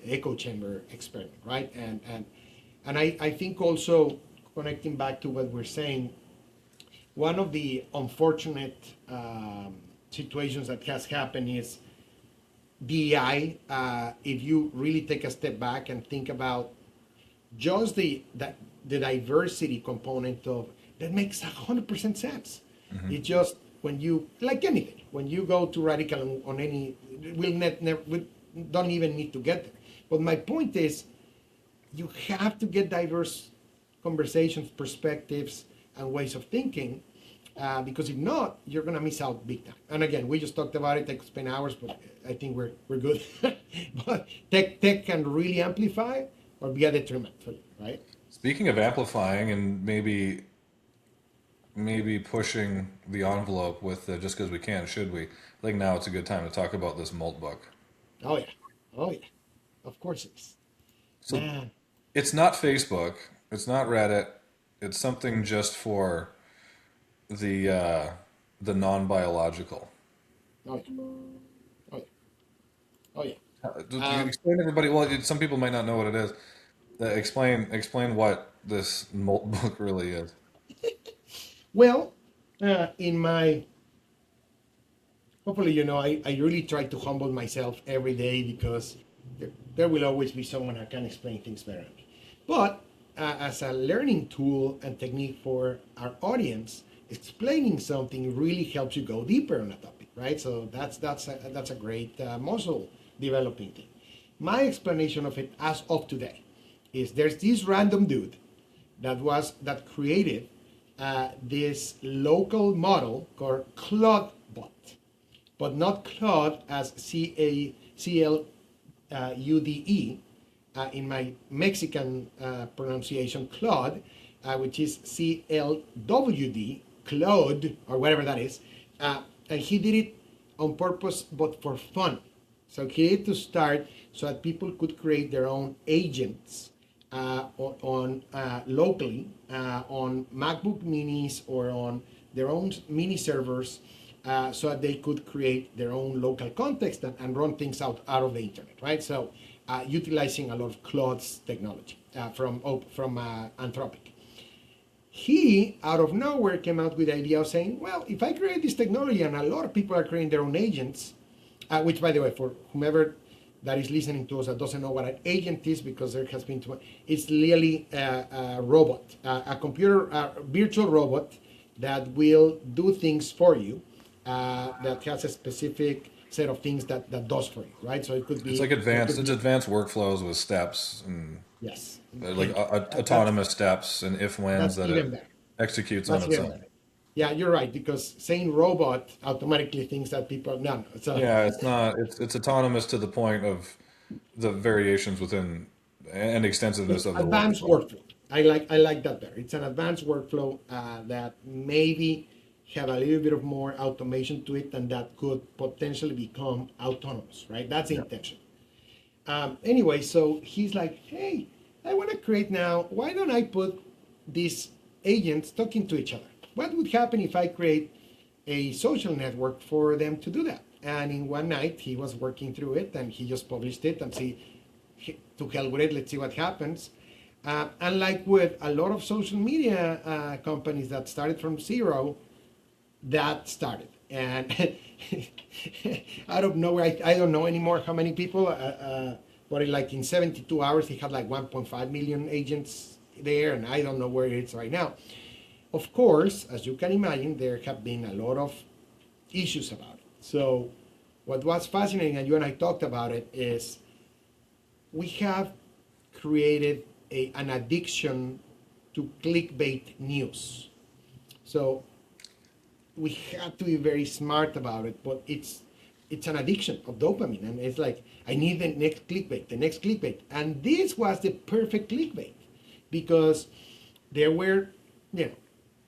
Speaker 2: echo chamber experiment, right? And I think also, connecting back to what we're saying, one of the unfortunate situations that has happened is DEI. If you really take a step back and think about just the diversity component of that, makes 100% sense. Mm-hmm. It just, when you, like anything, when you go too radical on any, we don't even need to get there. But my point is, you have to get diverse conversations, perspectives, and ways of thinking, because if not, you're gonna miss out big time. And again, we just talked about it. I could spend hours, but I think we're good. But tech can really amplify or be a detriment for you, right?
Speaker 1: Speaking of amplifying and maybe pushing the envelope with just because we can, should we? I think now it's a good time to talk about this Moltbook.
Speaker 2: Oh yeah, oh yeah, of course it is.
Speaker 1: So
Speaker 2: Man.
Speaker 1: it's not Facebook, it's not Reddit, it's something just for the non-biological.
Speaker 2: Oh yeah, oh yeah, oh yeah.
Speaker 1: Explain to everybody. Well, some people might not know what it is. Explain what this Moltbook really is.
Speaker 2: Well, in my, hopefully, I really try to humble myself every day, because there will always be someone who can explain things better than me. But as a learning tool and technique for our audience, explaining something really helps you go deeper on a topic, right? So that's a great muscle developing thing. My explanation of it as of today is, there's this random dude that created this local model called Claude-bot, but not Claude as CLUDE. In my Mexican pronunciation, Claude, which is CLWD, Claude, or whatever that is. And he did it on purpose, but for fun. So he needed to start so that people could create their own agents locally on MacBook Minis or on their own mini servers, so that they could create their own local context and run things out of the internet, right? So utilizing a lot of Claude's technology from Anthropic. He, out of nowhere, came out with the idea of saying, well, if I create this technology and a lot of people are creating their own agents, which, by the way, for whomever that is listening to us that doesn't know what an agent is, because there has been too much, it's literally a robot, a virtual robot that will do things for you. that has a specific set of things that does for you, right? So it could
Speaker 1: It's
Speaker 2: be
Speaker 1: like it's advanced workflows with steps and
Speaker 2: yes,
Speaker 1: like
Speaker 2: thank you. That's
Speaker 1: autonomous steps and if whens
Speaker 2: that's
Speaker 1: that
Speaker 2: even
Speaker 1: it
Speaker 2: better.
Speaker 1: executes on
Speaker 2: That's
Speaker 1: its
Speaker 2: even
Speaker 1: own.
Speaker 2: better. Yeah, you're right because saying robot automatically thinks that people no. So
Speaker 1: Yeah, it's not. It's autonomous to the point of the variations within and extensiveness
Speaker 2: it's
Speaker 1: of the
Speaker 2: advanced
Speaker 1: workflow.
Speaker 2: workflow. I like that better. It's an advanced workflow that maybe have a little bit of more automation to it, and that could potentially become autonomous. Right? That's the
Speaker 1: Yeah.
Speaker 2: intention. Anyway, so he's like, hey, I want to create now. Why don't I put these agents talking to each other? What would happen if I create a social network for them to do that? And in one night, he was working through it and he just published it and see, to hell with it, let's see what happens. And like with a lot of social media companies that started from zero, that started. And out of nowhere, I don't know anymore how many people, but like in 72 hours, he had like 1.5 million agents there, and I don't know where it's right now. Of course, as you can imagine, there have been a lot of issues about it. So, what was fascinating, and you and I talked about it, is we have created an addiction to clickbait news. So, we have to be very smart about it, but it's an addiction of dopamine, and it's like I need the next clickbait, and this was the perfect clickbait because there were, you know,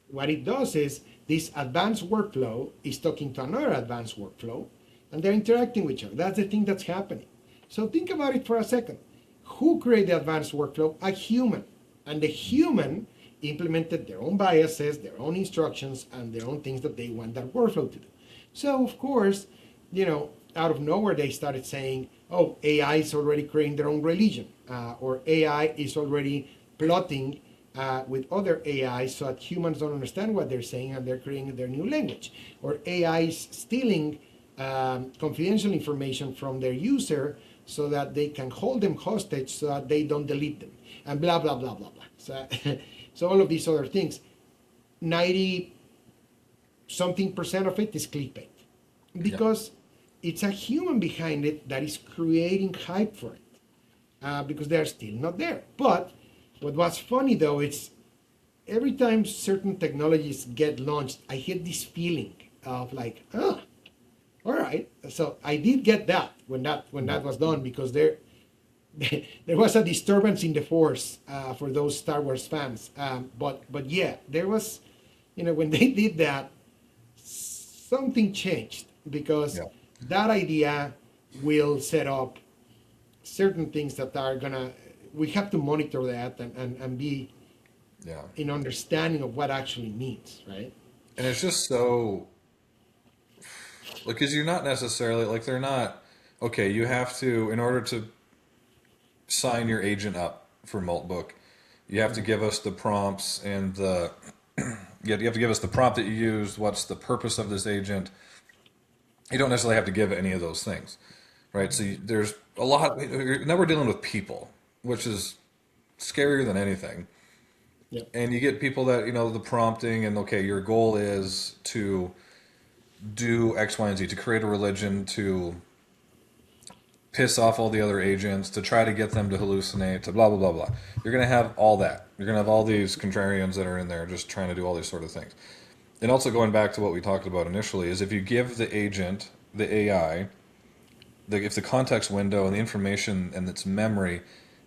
Speaker 2: what it does is this advanced workflow is talking to another advanced workflow, and they're interacting with each other. That's the thing that's happening. So think about it for a second. Who created the advanced workflow? A human, and the human implemented their own biases, their own instructions, and their own things that they want that workflow to do. So, of course, out of nowhere, they started saying, oh, AI is already creating their own religion, or AI is already plotting with other AIs so that humans don't understand what they're saying and they're creating their new language, or AI is stealing confidential information from their user so that they can hold them hostage so that they don't delete them, and blah, blah, blah, blah, blah. So, so all of these other things, 90 something percent of it is clickbait
Speaker 1: Yeah.
Speaker 2: because it's a human behind it that is creating hype for it because they're still not there. But what was funny though, it's every time certain technologies get launched, I get this feeling of like, all right. So I did get that when that was done because there was a disturbance in the force for those Star Wars fans. But yeah, there was, when they did that, something changed because
Speaker 1: Yeah.
Speaker 2: that idea will set up certain things that are gonna. We have to monitor that and be
Speaker 1: Yeah.
Speaker 2: in understanding of what actually means, right?
Speaker 1: And it's just so because you're not necessarily like they're not okay. You have to in order to sign your agent up for Moltbook, you have to give us the prompts and the you have to give us the prompt that you used. What's the purpose of this agent? You don't necessarily have to give any of those things, right? So there's a lot. Now we're dealing with people, which is scarier than anything.
Speaker 2: Yeah.
Speaker 1: And you get people that the prompting and okay, your goal is to do X, Y, and Z to create a religion to piss off all the other agents to try to get them to hallucinate to blah blah blah blah. You're gonna have all that. You're gonna have all these contrarians that are in there just trying to do all these sort of things. And also going back to what we talked about initially is if you give the agent the AI, if the context window and the information and its memory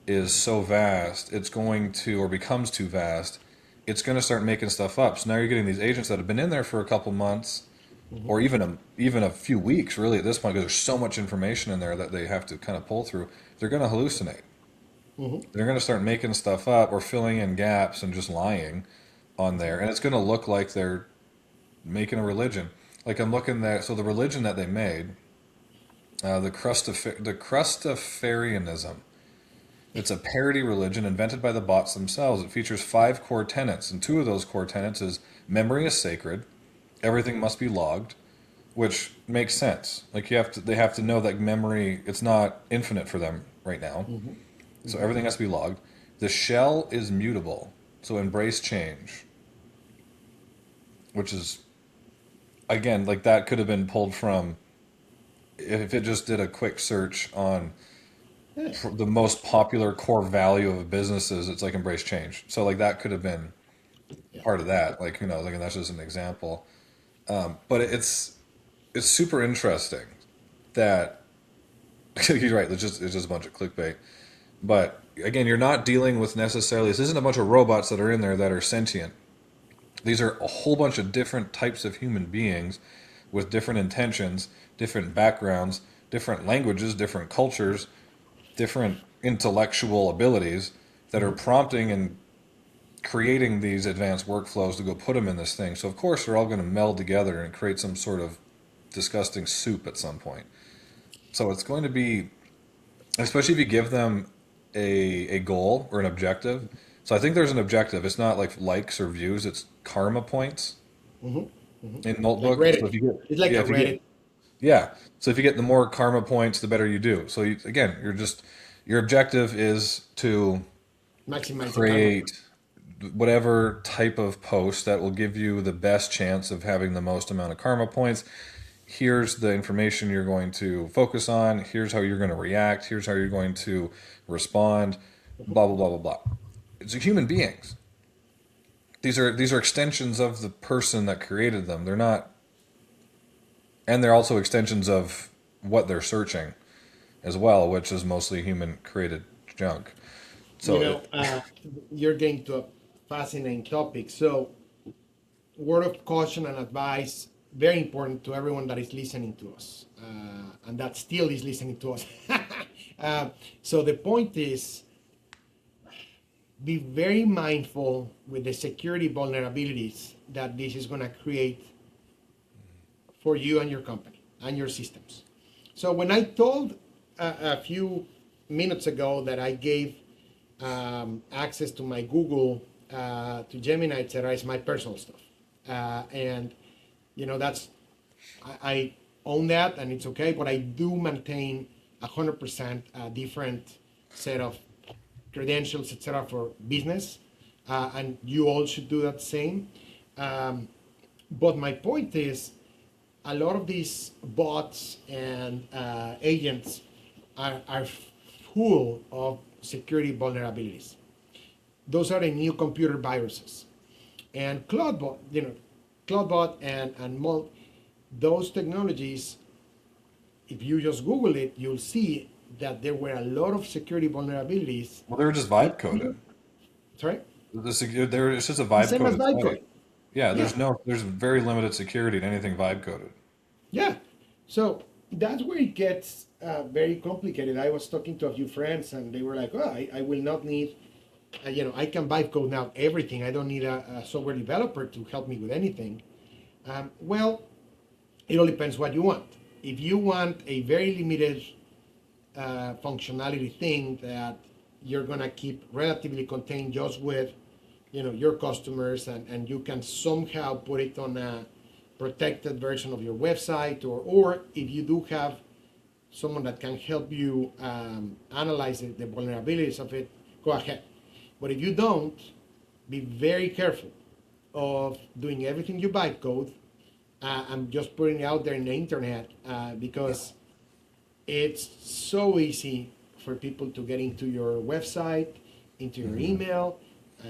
Speaker 1: is so vast, it's going to or becomes too vast. It's going to start making stuff up. So now you're getting these agents that have been in there for a couple months,
Speaker 2: Mm-hmm.
Speaker 1: or even a few weeks, really at this point, because there's so much information in there that they have to kind of pull through. They're going to hallucinate.
Speaker 2: Mm-hmm.
Speaker 1: They're going to start making stuff up or filling in gaps and just lying on there, and it's going to look like they're making a religion. Like I'm looking at so the religion that they made, the Crustafarianism. It's a parody religion invented by the bots themselves. It features five core tenets, and two of those core tenets is memory is sacred, everything must be logged, which makes sense. Like they have to know that memory, it's not infinite for them right now,
Speaker 2: Mm-hmm.
Speaker 1: so
Speaker 2: Mm-hmm.
Speaker 1: everything has to be logged. The shell is mutable, so embrace change, which is again, like that could have been pulled from if it just did a quick search on
Speaker 2: Yeah,
Speaker 1: the most popular core value of businesses, it's like embrace change. So like that could have been
Speaker 2: yeah.
Speaker 1: part of that. Like who knows? Like, and that's just an example. But it's super interesting that you're right. It's just a bunch of clickbait. But again, you're not dealing with necessarily. This isn't a bunch of robots that are in there that are sentient. These are a whole bunch of different types of human beings with different intentions, different backgrounds, different languages, different cultures, different intellectual abilities that are
Speaker 2: Hmm.
Speaker 1: prompting and creating these advanced workflows to go put them in this thing. So of course they're all going to meld together and create some sort of disgusting soup at some point. So it's going to be, especially if you give them a goal or an objective. So I think there's an objective. It's not like likes or views. It's karma points
Speaker 2: Hmm. Hmm.
Speaker 1: in
Speaker 2: Like
Speaker 1: Notebook. So
Speaker 2: Reddit.
Speaker 1: if you get,
Speaker 2: It's like
Speaker 1: yeah,
Speaker 2: a
Speaker 1: if you get,
Speaker 2: Reddit.
Speaker 1: yeah. So if you get the more karma points, the better you do. So you, again, your objective is to
Speaker 2: Maximizing karma point.
Speaker 1: create whatever type of post that will give you the best chance of having the most amount of karma points. Here's the information you're going to focus on. Here's how you're going to react. Here's how you're going to respond. Blah blah blah blah blah. It's human beings. These are extensions of the person that created them. They're not, and they're also extensions of what they're searching as well, which is mostly human created junk.
Speaker 2: You
Speaker 1: So
Speaker 2: know,
Speaker 1: it,
Speaker 2: you're getting to a fascinating topic. So, word of caution and advice, very important to everyone that is listening to us, and that still is listening to us. So, the point is be very mindful with the security vulnerabilities that this is going to create for you and your company and your systems. So when I told a few minutes ago that I gave access to my Google, to Gemini, etc., is my personal stuff, and you know that's I own that and it's okay, but I do maintain 100% different set of credentials, etc., for business, and you all should do that same. Um, but my point is, a lot of these bots and agents are full of security vulnerabilities. Those are the new computer viruses. And Cloudbot, Cloudbot and those technologies, if you just Google it, you'll see that there were a lot of security vulnerabilities.
Speaker 1: well, they were just vibe coded.
Speaker 2: Sorry?
Speaker 1: It's just a
Speaker 2: The
Speaker 1: vibe
Speaker 2: same as
Speaker 1: coded
Speaker 2: vibe
Speaker 1: site.
Speaker 2: coding.
Speaker 1: Yeah,
Speaker 2: Yeah.
Speaker 1: there's very limited security in anything vibe coded.
Speaker 2: Yeah. So that's where it gets very complicated. I was talking to a few friends and they were like, oh, I will not need, I can vibe code now everything. I don't need a software developer to help me with anything. Well, it all depends what you want. If you want a very limited functionality thing that you're going to keep relatively contained just with your customers, and you can somehow put it on a protected version of your website, or if you do have someone that can help you analyze the vulnerabilities of it, go ahead. But if you don't, be very careful of doing everything you bytecode and just putting it out there in the internet, because it's so easy for people to get into your website, into your
Speaker 1: Hmm.
Speaker 2: email,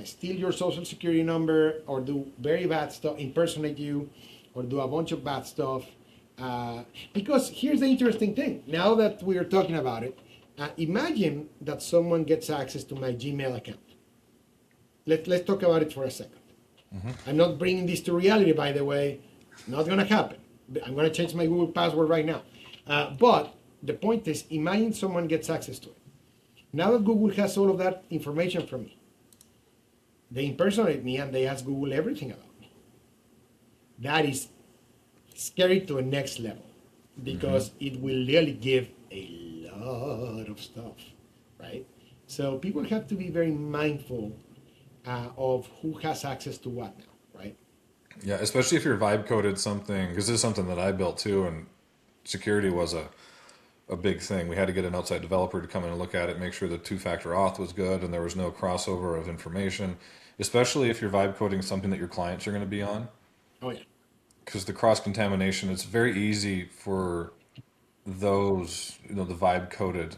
Speaker 2: steal your social security number, or do very bad stuff, impersonate you, or do a bunch of bad stuff. Because here's the interesting thing. Now that we're talking about it, imagine that someone gets access to my Gmail account. Let's talk about it for a second.
Speaker 1: Hmm.
Speaker 2: I'm not bringing this to reality, by the way. Not going to happen. I'm going to change my Google password right now. But the point is, imagine someone gets access to it. Now that Google has all of that information from me, they impersonate me and they ask Google everything about me. That is scary to a next level
Speaker 1: Hmm.
Speaker 2: because it will really give a lot of stuff, right? So people have to be very mindful of who has access to what now, right?
Speaker 1: Yeah, especially if you're vibe coded something, because this is something that I built too, and security was a big thing. We had to get an outside developer to come in and look at it, make sure the two-factor auth was good, and there was no crossover of information. Especially if you're vibe coding something that your clients are going to be on,
Speaker 2: Oh yeah.
Speaker 1: because the cross contamination, it's very easy for those, the vibe coded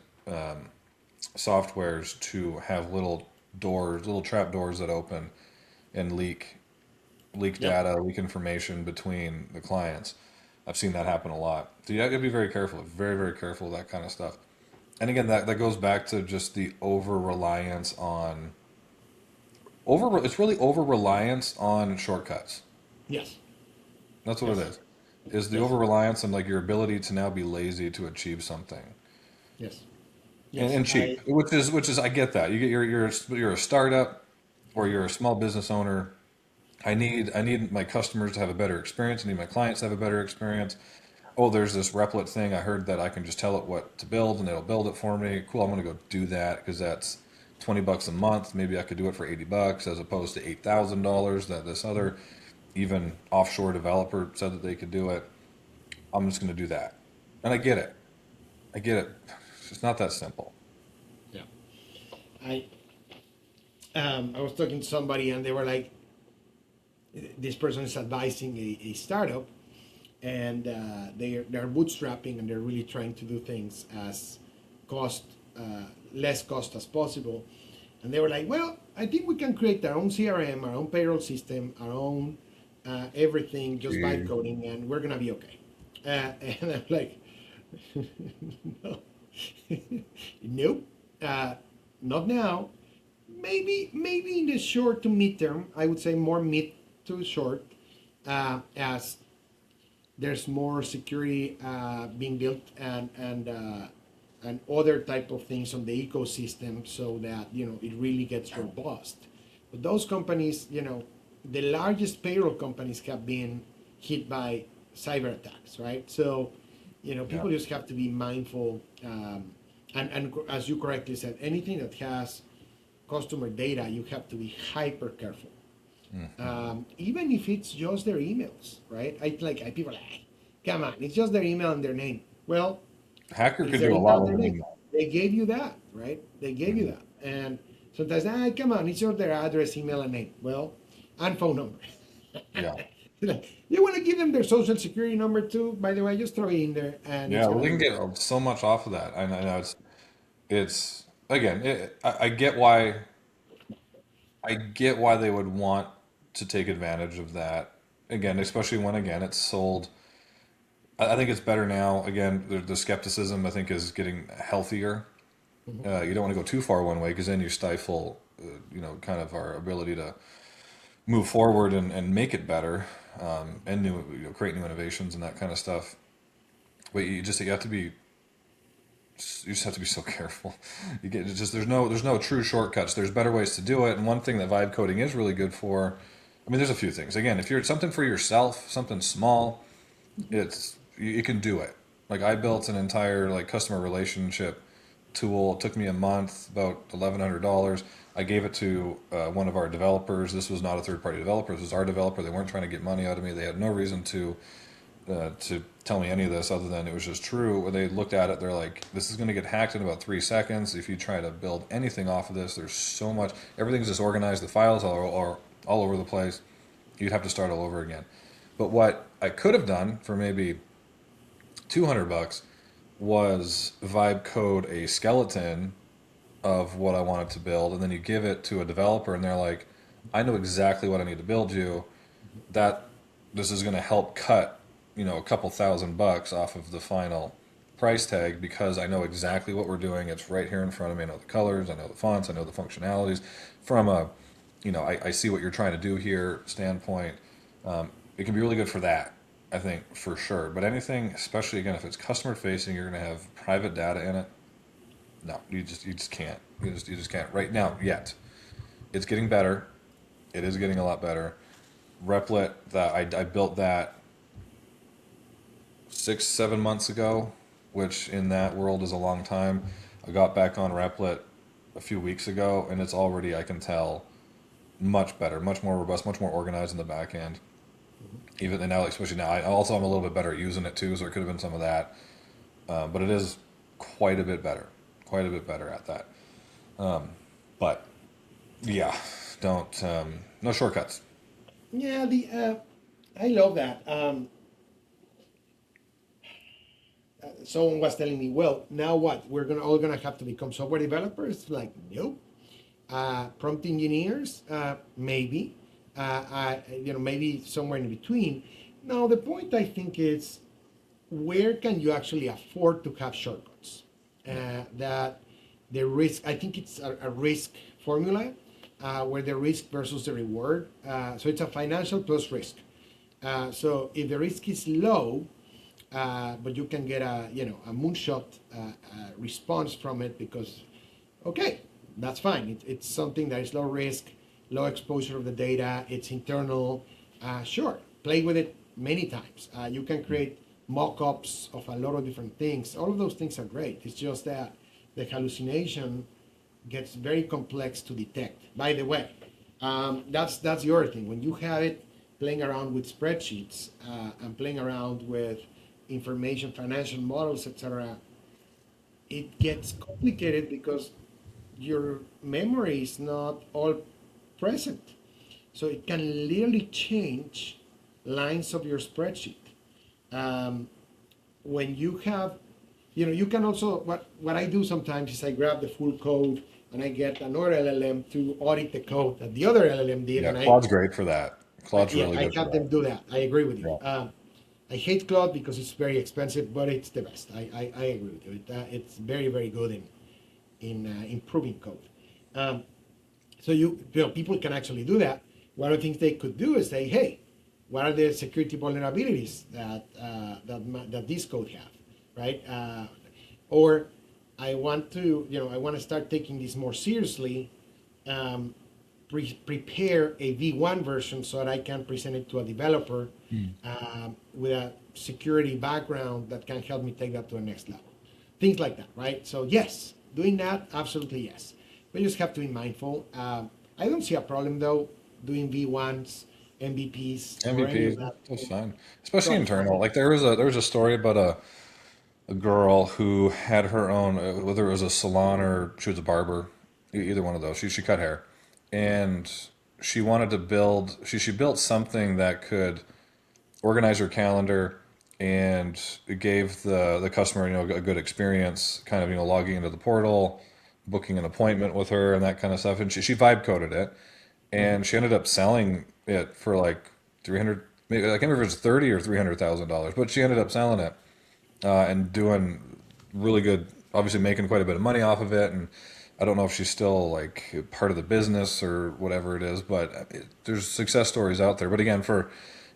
Speaker 1: softwares to have little doors, little trap doors that open and leak
Speaker 2: Yep.
Speaker 1: data, leak information between the clients. I've seen that happen a lot. So you have to be very careful, very, very careful with that kind of stuff. And again, that goes back to just the over reliance on it's really over reliance on shortcuts.
Speaker 2: Yes.
Speaker 1: That's what it
Speaker 2: Yes.
Speaker 1: is the
Speaker 2: Yes.
Speaker 1: over reliance on like your ability to now be lazy to achieve something.
Speaker 2: Yes.
Speaker 1: and,
Speaker 2: Yes.
Speaker 1: and cheap, which is I get that. You're a startup or you're a small business owner. I need my customers to have a better experience. I need my clients to have a better experience. Oh, there's this Replit thing. I heard that I can just tell it what to build and it'll build it for me. Cool. I'm gonna go do that because that's $20 a month. Maybe I could do it for $80 as opposed to $8,000 that this other even offshore developer said that they could do it. I'm just gonna do that, and I get it. I get it. It's not that simple.
Speaker 2: Yeah. I I was talking to somebody and they were like, this person is advising a startup, and they're bootstrapping and they're really trying to do things as cost less cost as possible. And they were like, well, I think we can create our own CRM, our own payroll system, our own everything, just by
Speaker 1: Gee.
Speaker 2: coding, and we're gonna be okay. And I'm like, no, nope, not now. Maybe in the short to mid term, I would say more mid to short, as there's more security being built, and other type of things on the ecosystem, so that it really gets robust. But those companies, the largest payroll companies have been hit by cyber attacks, right? So
Speaker 1: Yeah.
Speaker 2: people just have to be mindful, and as you correctly said, anything that has customer data, you have to be hyper careful. Even if it's just their emails, right? People are like, come on, it's just their email and their name. Well,
Speaker 1: Hacker
Speaker 2: it's
Speaker 1: could
Speaker 2: their
Speaker 1: do a
Speaker 2: email
Speaker 1: lot
Speaker 2: and
Speaker 1: with
Speaker 2: their
Speaker 1: an
Speaker 2: name.
Speaker 1: email.
Speaker 2: They gave you that, right? They gave you
Speaker 1: Mhm.
Speaker 2: that. And sometimes, come on, it's just their address, email, and name. Well, and phone number.
Speaker 1: Yeah.
Speaker 2: You want to give them their social security number too, by the way, just throw it in there and it's
Speaker 1: Yeah. Well,
Speaker 2: going
Speaker 1: they
Speaker 2: to
Speaker 1: can
Speaker 2: be.
Speaker 1: get so much off of that. I know it's again. I get why. I get why they would want to take advantage of that. Again, especially when again it's sold. I think it's better now. Again, the skepticism I think is getting healthier.
Speaker 2: Mhm.
Speaker 1: You don't want to go too far one way because then you stifle, kind of our ability to move forward and make it better, and create new innovations and that kind of stuff. But you have to be you just have to be so careful. You get it's just there's no true shortcuts. There's better ways to do it. And one thing that vibe coding is really good for, I mean, there's a few things. Again, if you're something for yourself, something small, you can do it. Like I built an entire like customer relationship tool. It took me a month, about $1,100. I gave it to one of our developers. This was not a third party developer. This was our developer. They weren't trying to get money out of me. They had no reason to tell me any of this other than it was just true. When they looked at it, they're like, "This is going to get hacked in about 3 seconds. If you try to build anything off of this, there's so much. Everything's disorganized. The files are all over the place. You'd have to start all over again." But what I could have done for maybe $200 was vibe code a skeleton of what I wanted to build, and then you give it to a developer, and they're like, "I know exactly what I need to build you. That this is going to help cut, a couple $1,000 off of the final price tag because I know exactly what we're doing. It's right here in front of me. I know the colors, I know the fonts, I know the functionalities. From a, I see what you're trying to do here standpoint. It can be really good for that, I think, for sure. But anything, especially again, if it's customer facing, you're going to have private data in it. No, you just can't. You just can't right now yet. It's getting better. It is getting a lot better. Replit that I built that 6 7 months ago, which in that world is a long time. I got back on Replit a few weeks ago, and it's already, I can tell, much better, much more robust, much more organized in the back end. Even and now, especially now, I'm a little bit better at using it too, so it could have been some of that, but it is quite a bit better at that. But yeah, don't no shortcuts.
Speaker 2: Yeah, I love that. Someone was telling me, well, now what? We're gonna all gonna have to become software developers? Like, nope. Prompt engineers, maybe. Maybe somewhere in between. Now, the point I think is, where can you actually afford to have shortcuts? That the risk, I think it's a risk formula where the risk versus the reward. So it's a financial plus risk. So if the risk is low, but you can get a moonshot response from it because, okay, that's fine. It's something that is low risk, low exposure of the data. It's internal. Sure, play with it many times. You can create mock-ups of a lot of different things. All of those things are great. It's just that the hallucination gets very complex to detect. By the way, that's the other thing. When you have it playing around with spreadsheets and playing around with information, financial models, etc., it gets complicated because your memory is not all present. So it can literally change lines of your spreadsheet. Um, when you have, you can also, what I do sometimes is I grab the full code and I get another LLM to audit the code that the other LLM did,
Speaker 1: Yeah,
Speaker 2: and
Speaker 1: Claude's great for that. Claude's
Speaker 2: yeah,
Speaker 1: really
Speaker 2: I
Speaker 1: good for
Speaker 2: have them
Speaker 1: that.
Speaker 2: do that. I agree with you.
Speaker 1: Yeah.
Speaker 2: I hate Claude because it's very expensive, but it's the best. I agree with you. It's very, very good in improving code. Um, so people can actually do that. One of the things they could do is say, hey, what are the security vulnerabilities that this code have, right? Or I want to start taking this more seriously. Um, Prepare a V1 version so that I can present it to a developer with a security background that can help me take that to the next level. Things like that, right? So yes, doing that, absolutely yes. We just have to be mindful. I don't see a problem though doing V1s, MVPs, or any of
Speaker 1: MVPs,
Speaker 2: that.
Speaker 1: that's fine, especially
Speaker 2: Totally fine.
Speaker 1: internal. Like there was a story about a girl who had her own, whether it was a salon or she was a barber, either one of those. She cut hair, and she wanted to build. She built something that could organize her calendar and it gave the customer a good experience, kind of logging into the portal, booking an appointment with her and that kind of stuff. And she vibe coded it,
Speaker 2: Mhm.
Speaker 1: and she ended up selling it for like 300, maybe I can't remember if it was 30 or $300,000, but she ended up selling it and doing really good, obviously making quite a bit of money off of it. And I don't know if she's still like part of the business or whatever it is, but there's success stories out there. But again,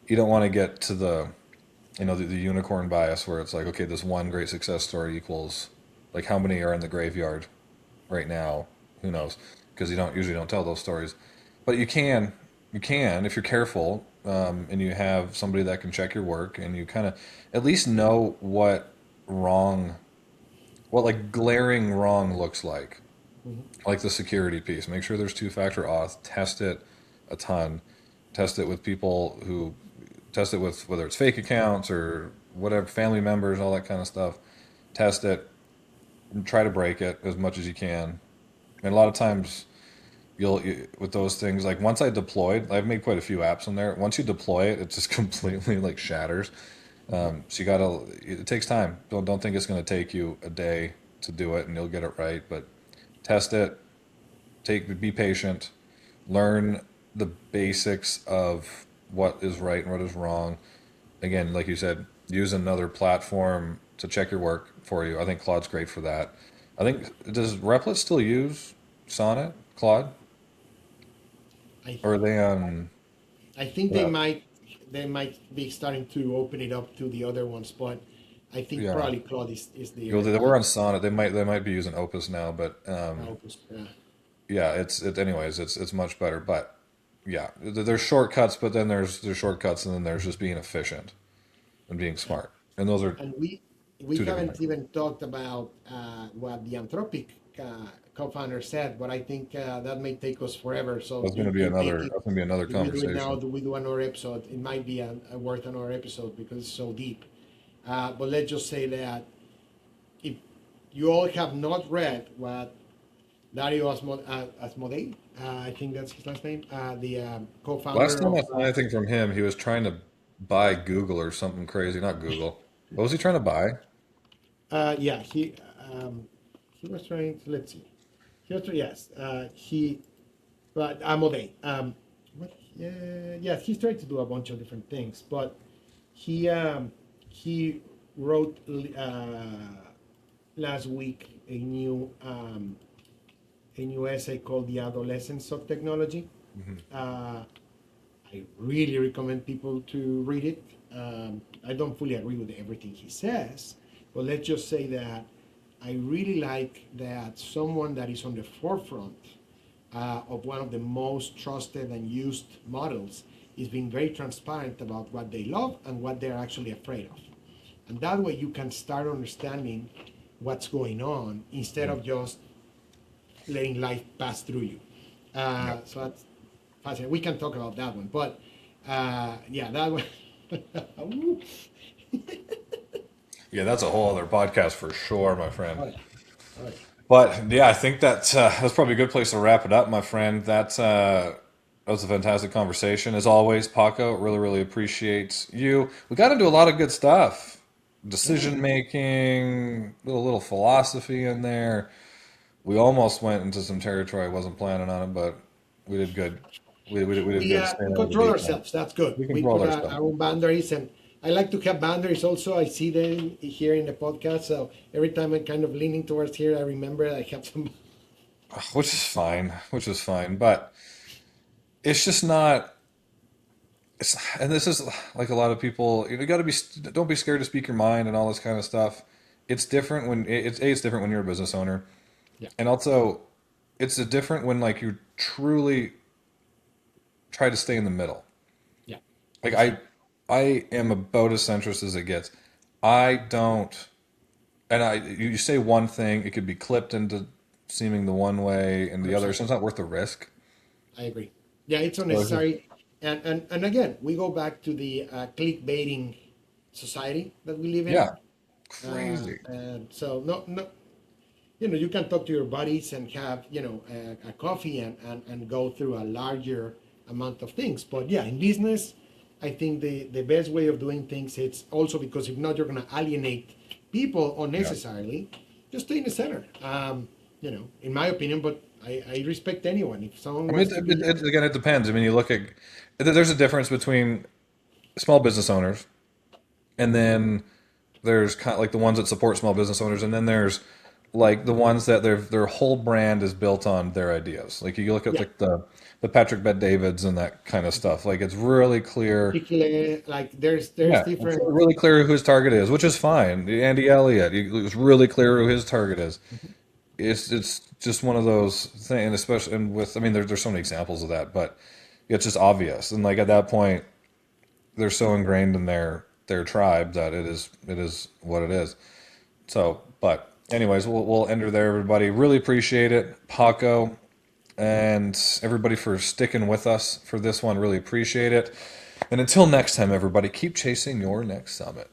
Speaker 1: you don't want to get to the unicorn bias where it's like, okay, this one great success story equals like how many are in the graveyard right now? Who knows? Because you don't usually don't tell those stories, but you can if you're careful, and you have somebody that can check your work, and you kind of at least know what like glaring wrong looks
Speaker 2: Mhm.
Speaker 1: like the security piece. Make sure there's two-factor auth. Test it a ton. Test it with people who test it with whether it's fake accounts or whatever, family members, all that kind of stuff. Test it and try to break it as much as you can. And a lot of times with those things, like once I deployed, I've made quite a few apps on there. Once you deploy it, it just completely like shatters. So it takes time. Don't think it's going to take you a day to do it and you'll get it right, but test it, be patient, learn the basics of what is right and what is wrong. Again, like you said, use another platform to check your work for you. I think Claude's great for that. I think, does Replit still use Sonnet, Claude,
Speaker 2: I
Speaker 1: or are they on?
Speaker 2: I think
Speaker 1: Yeah,
Speaker 2: they might be starting to open it up to the other ones, but I think
Speaker 1: yeah.
Speaker 2: probably Claude is
Speaker 1: Well, they were on Sonnet. They might be using Opus now, but
Speaker 2: opus. Yeah.
Speaker 1: yeah, anyways. It's much better. But yeah, there's shortcuts, but then there's shortcuts, and then there's just being efficient and being smart, and those are
Speaker 2: And we
Speaker 1: two different
Speaker 2: haven't
Speaker 1: things.
Speaker 2: even talked about what the Anthropic co-founder said, but I think that may take us forever. So
Speaker 1: That's gonna be another
Speaker 2: if we do it now,
Speaker 1: conversation.
Speaker 2: do we do another episode? It might be a worth another episode because it's so deep. But let's just say that if you all have not read what Dario Asmodei, I think that's his last name, the
Speaker 1: Last
Speaker 2: co-founder
Speaker 1: time
Speaker 2: of
Speaker 1: I saw anything from him, he was trying to buy Google or something crazy. Not Google. What was he trying to buy?
Speaker 2: Yeah, he was trying to, let's see. He was, yes, but Amode. What? Yeah, yes, he's trying to do a bunch of different things, but he wrote last week a new essay called "The Adolescence of Technology."
Speaker 1: Hmm.
Speaker 2: Uh, I really recommend people to read it. I don't fully agree with everything he says, but let's just say that I really like that someone that is on the forefront of one of the most trusted and used models is being very transparent about what they love and what they're actually afraid of. And that way you can start understanding what's going on instead of just letting life pass through you.
Speaker 1: Yeah.
Speaker 2: So that's fascinating. We can talk about that one, but yeah, that one. Ooh.
Speaker 1: Yeah, that's a whole other podcast for sure, my friend.
Speaker 2: Oh, yeah. Oh, yeah.
Speaker 1: But yeah, I think that's probably a good place to wrap it up, my friend. That was a fantastic conversation as always, Paco. Really, really appreciate you. We got into a lot of good stuff,
Speaker 2: Yeah.
Speaker 1: decision making, little philosophy in there. We almost went into some territory I wasn't planning on it, but we did good. We did good staying
Speaker 2: We
Speaker 1: out of the
Speaker 2: control
Speaker 1: deep end.
Speaker 2: ourselves. That's good.
Speaker 1: We
Speaker 2: We
Speaker 1: controlled
Speaker 2: put
Speaker 1: our stuff.
Speaker 2: our own boundaries, and I like to have boundaries also. I see them here in the podcast, so every time I'm kind of leaning towards here, I remember I have some.
Speaker 1: Which is fine, which is fine. But it's just not. It's, and this is like a lot of people. You got to be. Don't be scared to speak your mind and all this kind of stuff. It's different when it's different when you're a business owner,
Speaker 2: Yeah.
Speaker 1: and also it's a different when like you truly try to stay in the middle.
Speaker 2: Yeah.
Speaker 1: Like
Speaker 2: Exactly.
Speaker 1: I am about as centrist as it gets. I don't. And you say one thing, it could be clipped into seeming the one way and the other.
Speaker 2: 100%.
Speaker 1: So it's not worth the risk.
Speaker 2: I agree. Yeah, it's
Speaker 1: So it's just
Speaker 2: unnecessary. And again, we go back to the clickbaiting society that we live in.
Speaker 1: yeah, crazy.
Speaker 2: And so, no, you can talk to your buddies and have, a coffee and go through a larger amount of things. But yeah, in business, I think the best way of doing things, it's also because if not, you're going to alienate people
Speaker 1: Yeah.
Speaker 2: unnecessarily. Just stay in the center, in my opinion, but I respect anyone. If someone
Speaker 1: I mean,
Speaker 2: wants to be,
Speaker 1: again, it depends. I mean, you look at there's a difference between small business owners, and then there's kind of like the ones that support small business owners, and then there's like the ones that their whole brand is built on their ideas. Like you look at
Speaker 2: yeah,
Speaker 1: like the Patrick Bet Davids and that kind of stuff. Like it's really clear.
Speaker 2: articulate, like there's
Speaker 1: Yeah, it's
Speaker 2: different.
Speaker 1: really clear who his target is, which is fine. Andy Elliott, it was really clear who his target is. It's just one of those things, and especially and with I mean there's so many examples of that, but it's just obvious. And like at that point, they're so ingrained in their tribe that it is what it is. So, but anyways, we'll end her there, everybody. Really appreciate it, Paco, and everybody for sticking with us for this one. Really appreciate it. And until next time, everybody, keep chasing your next summit.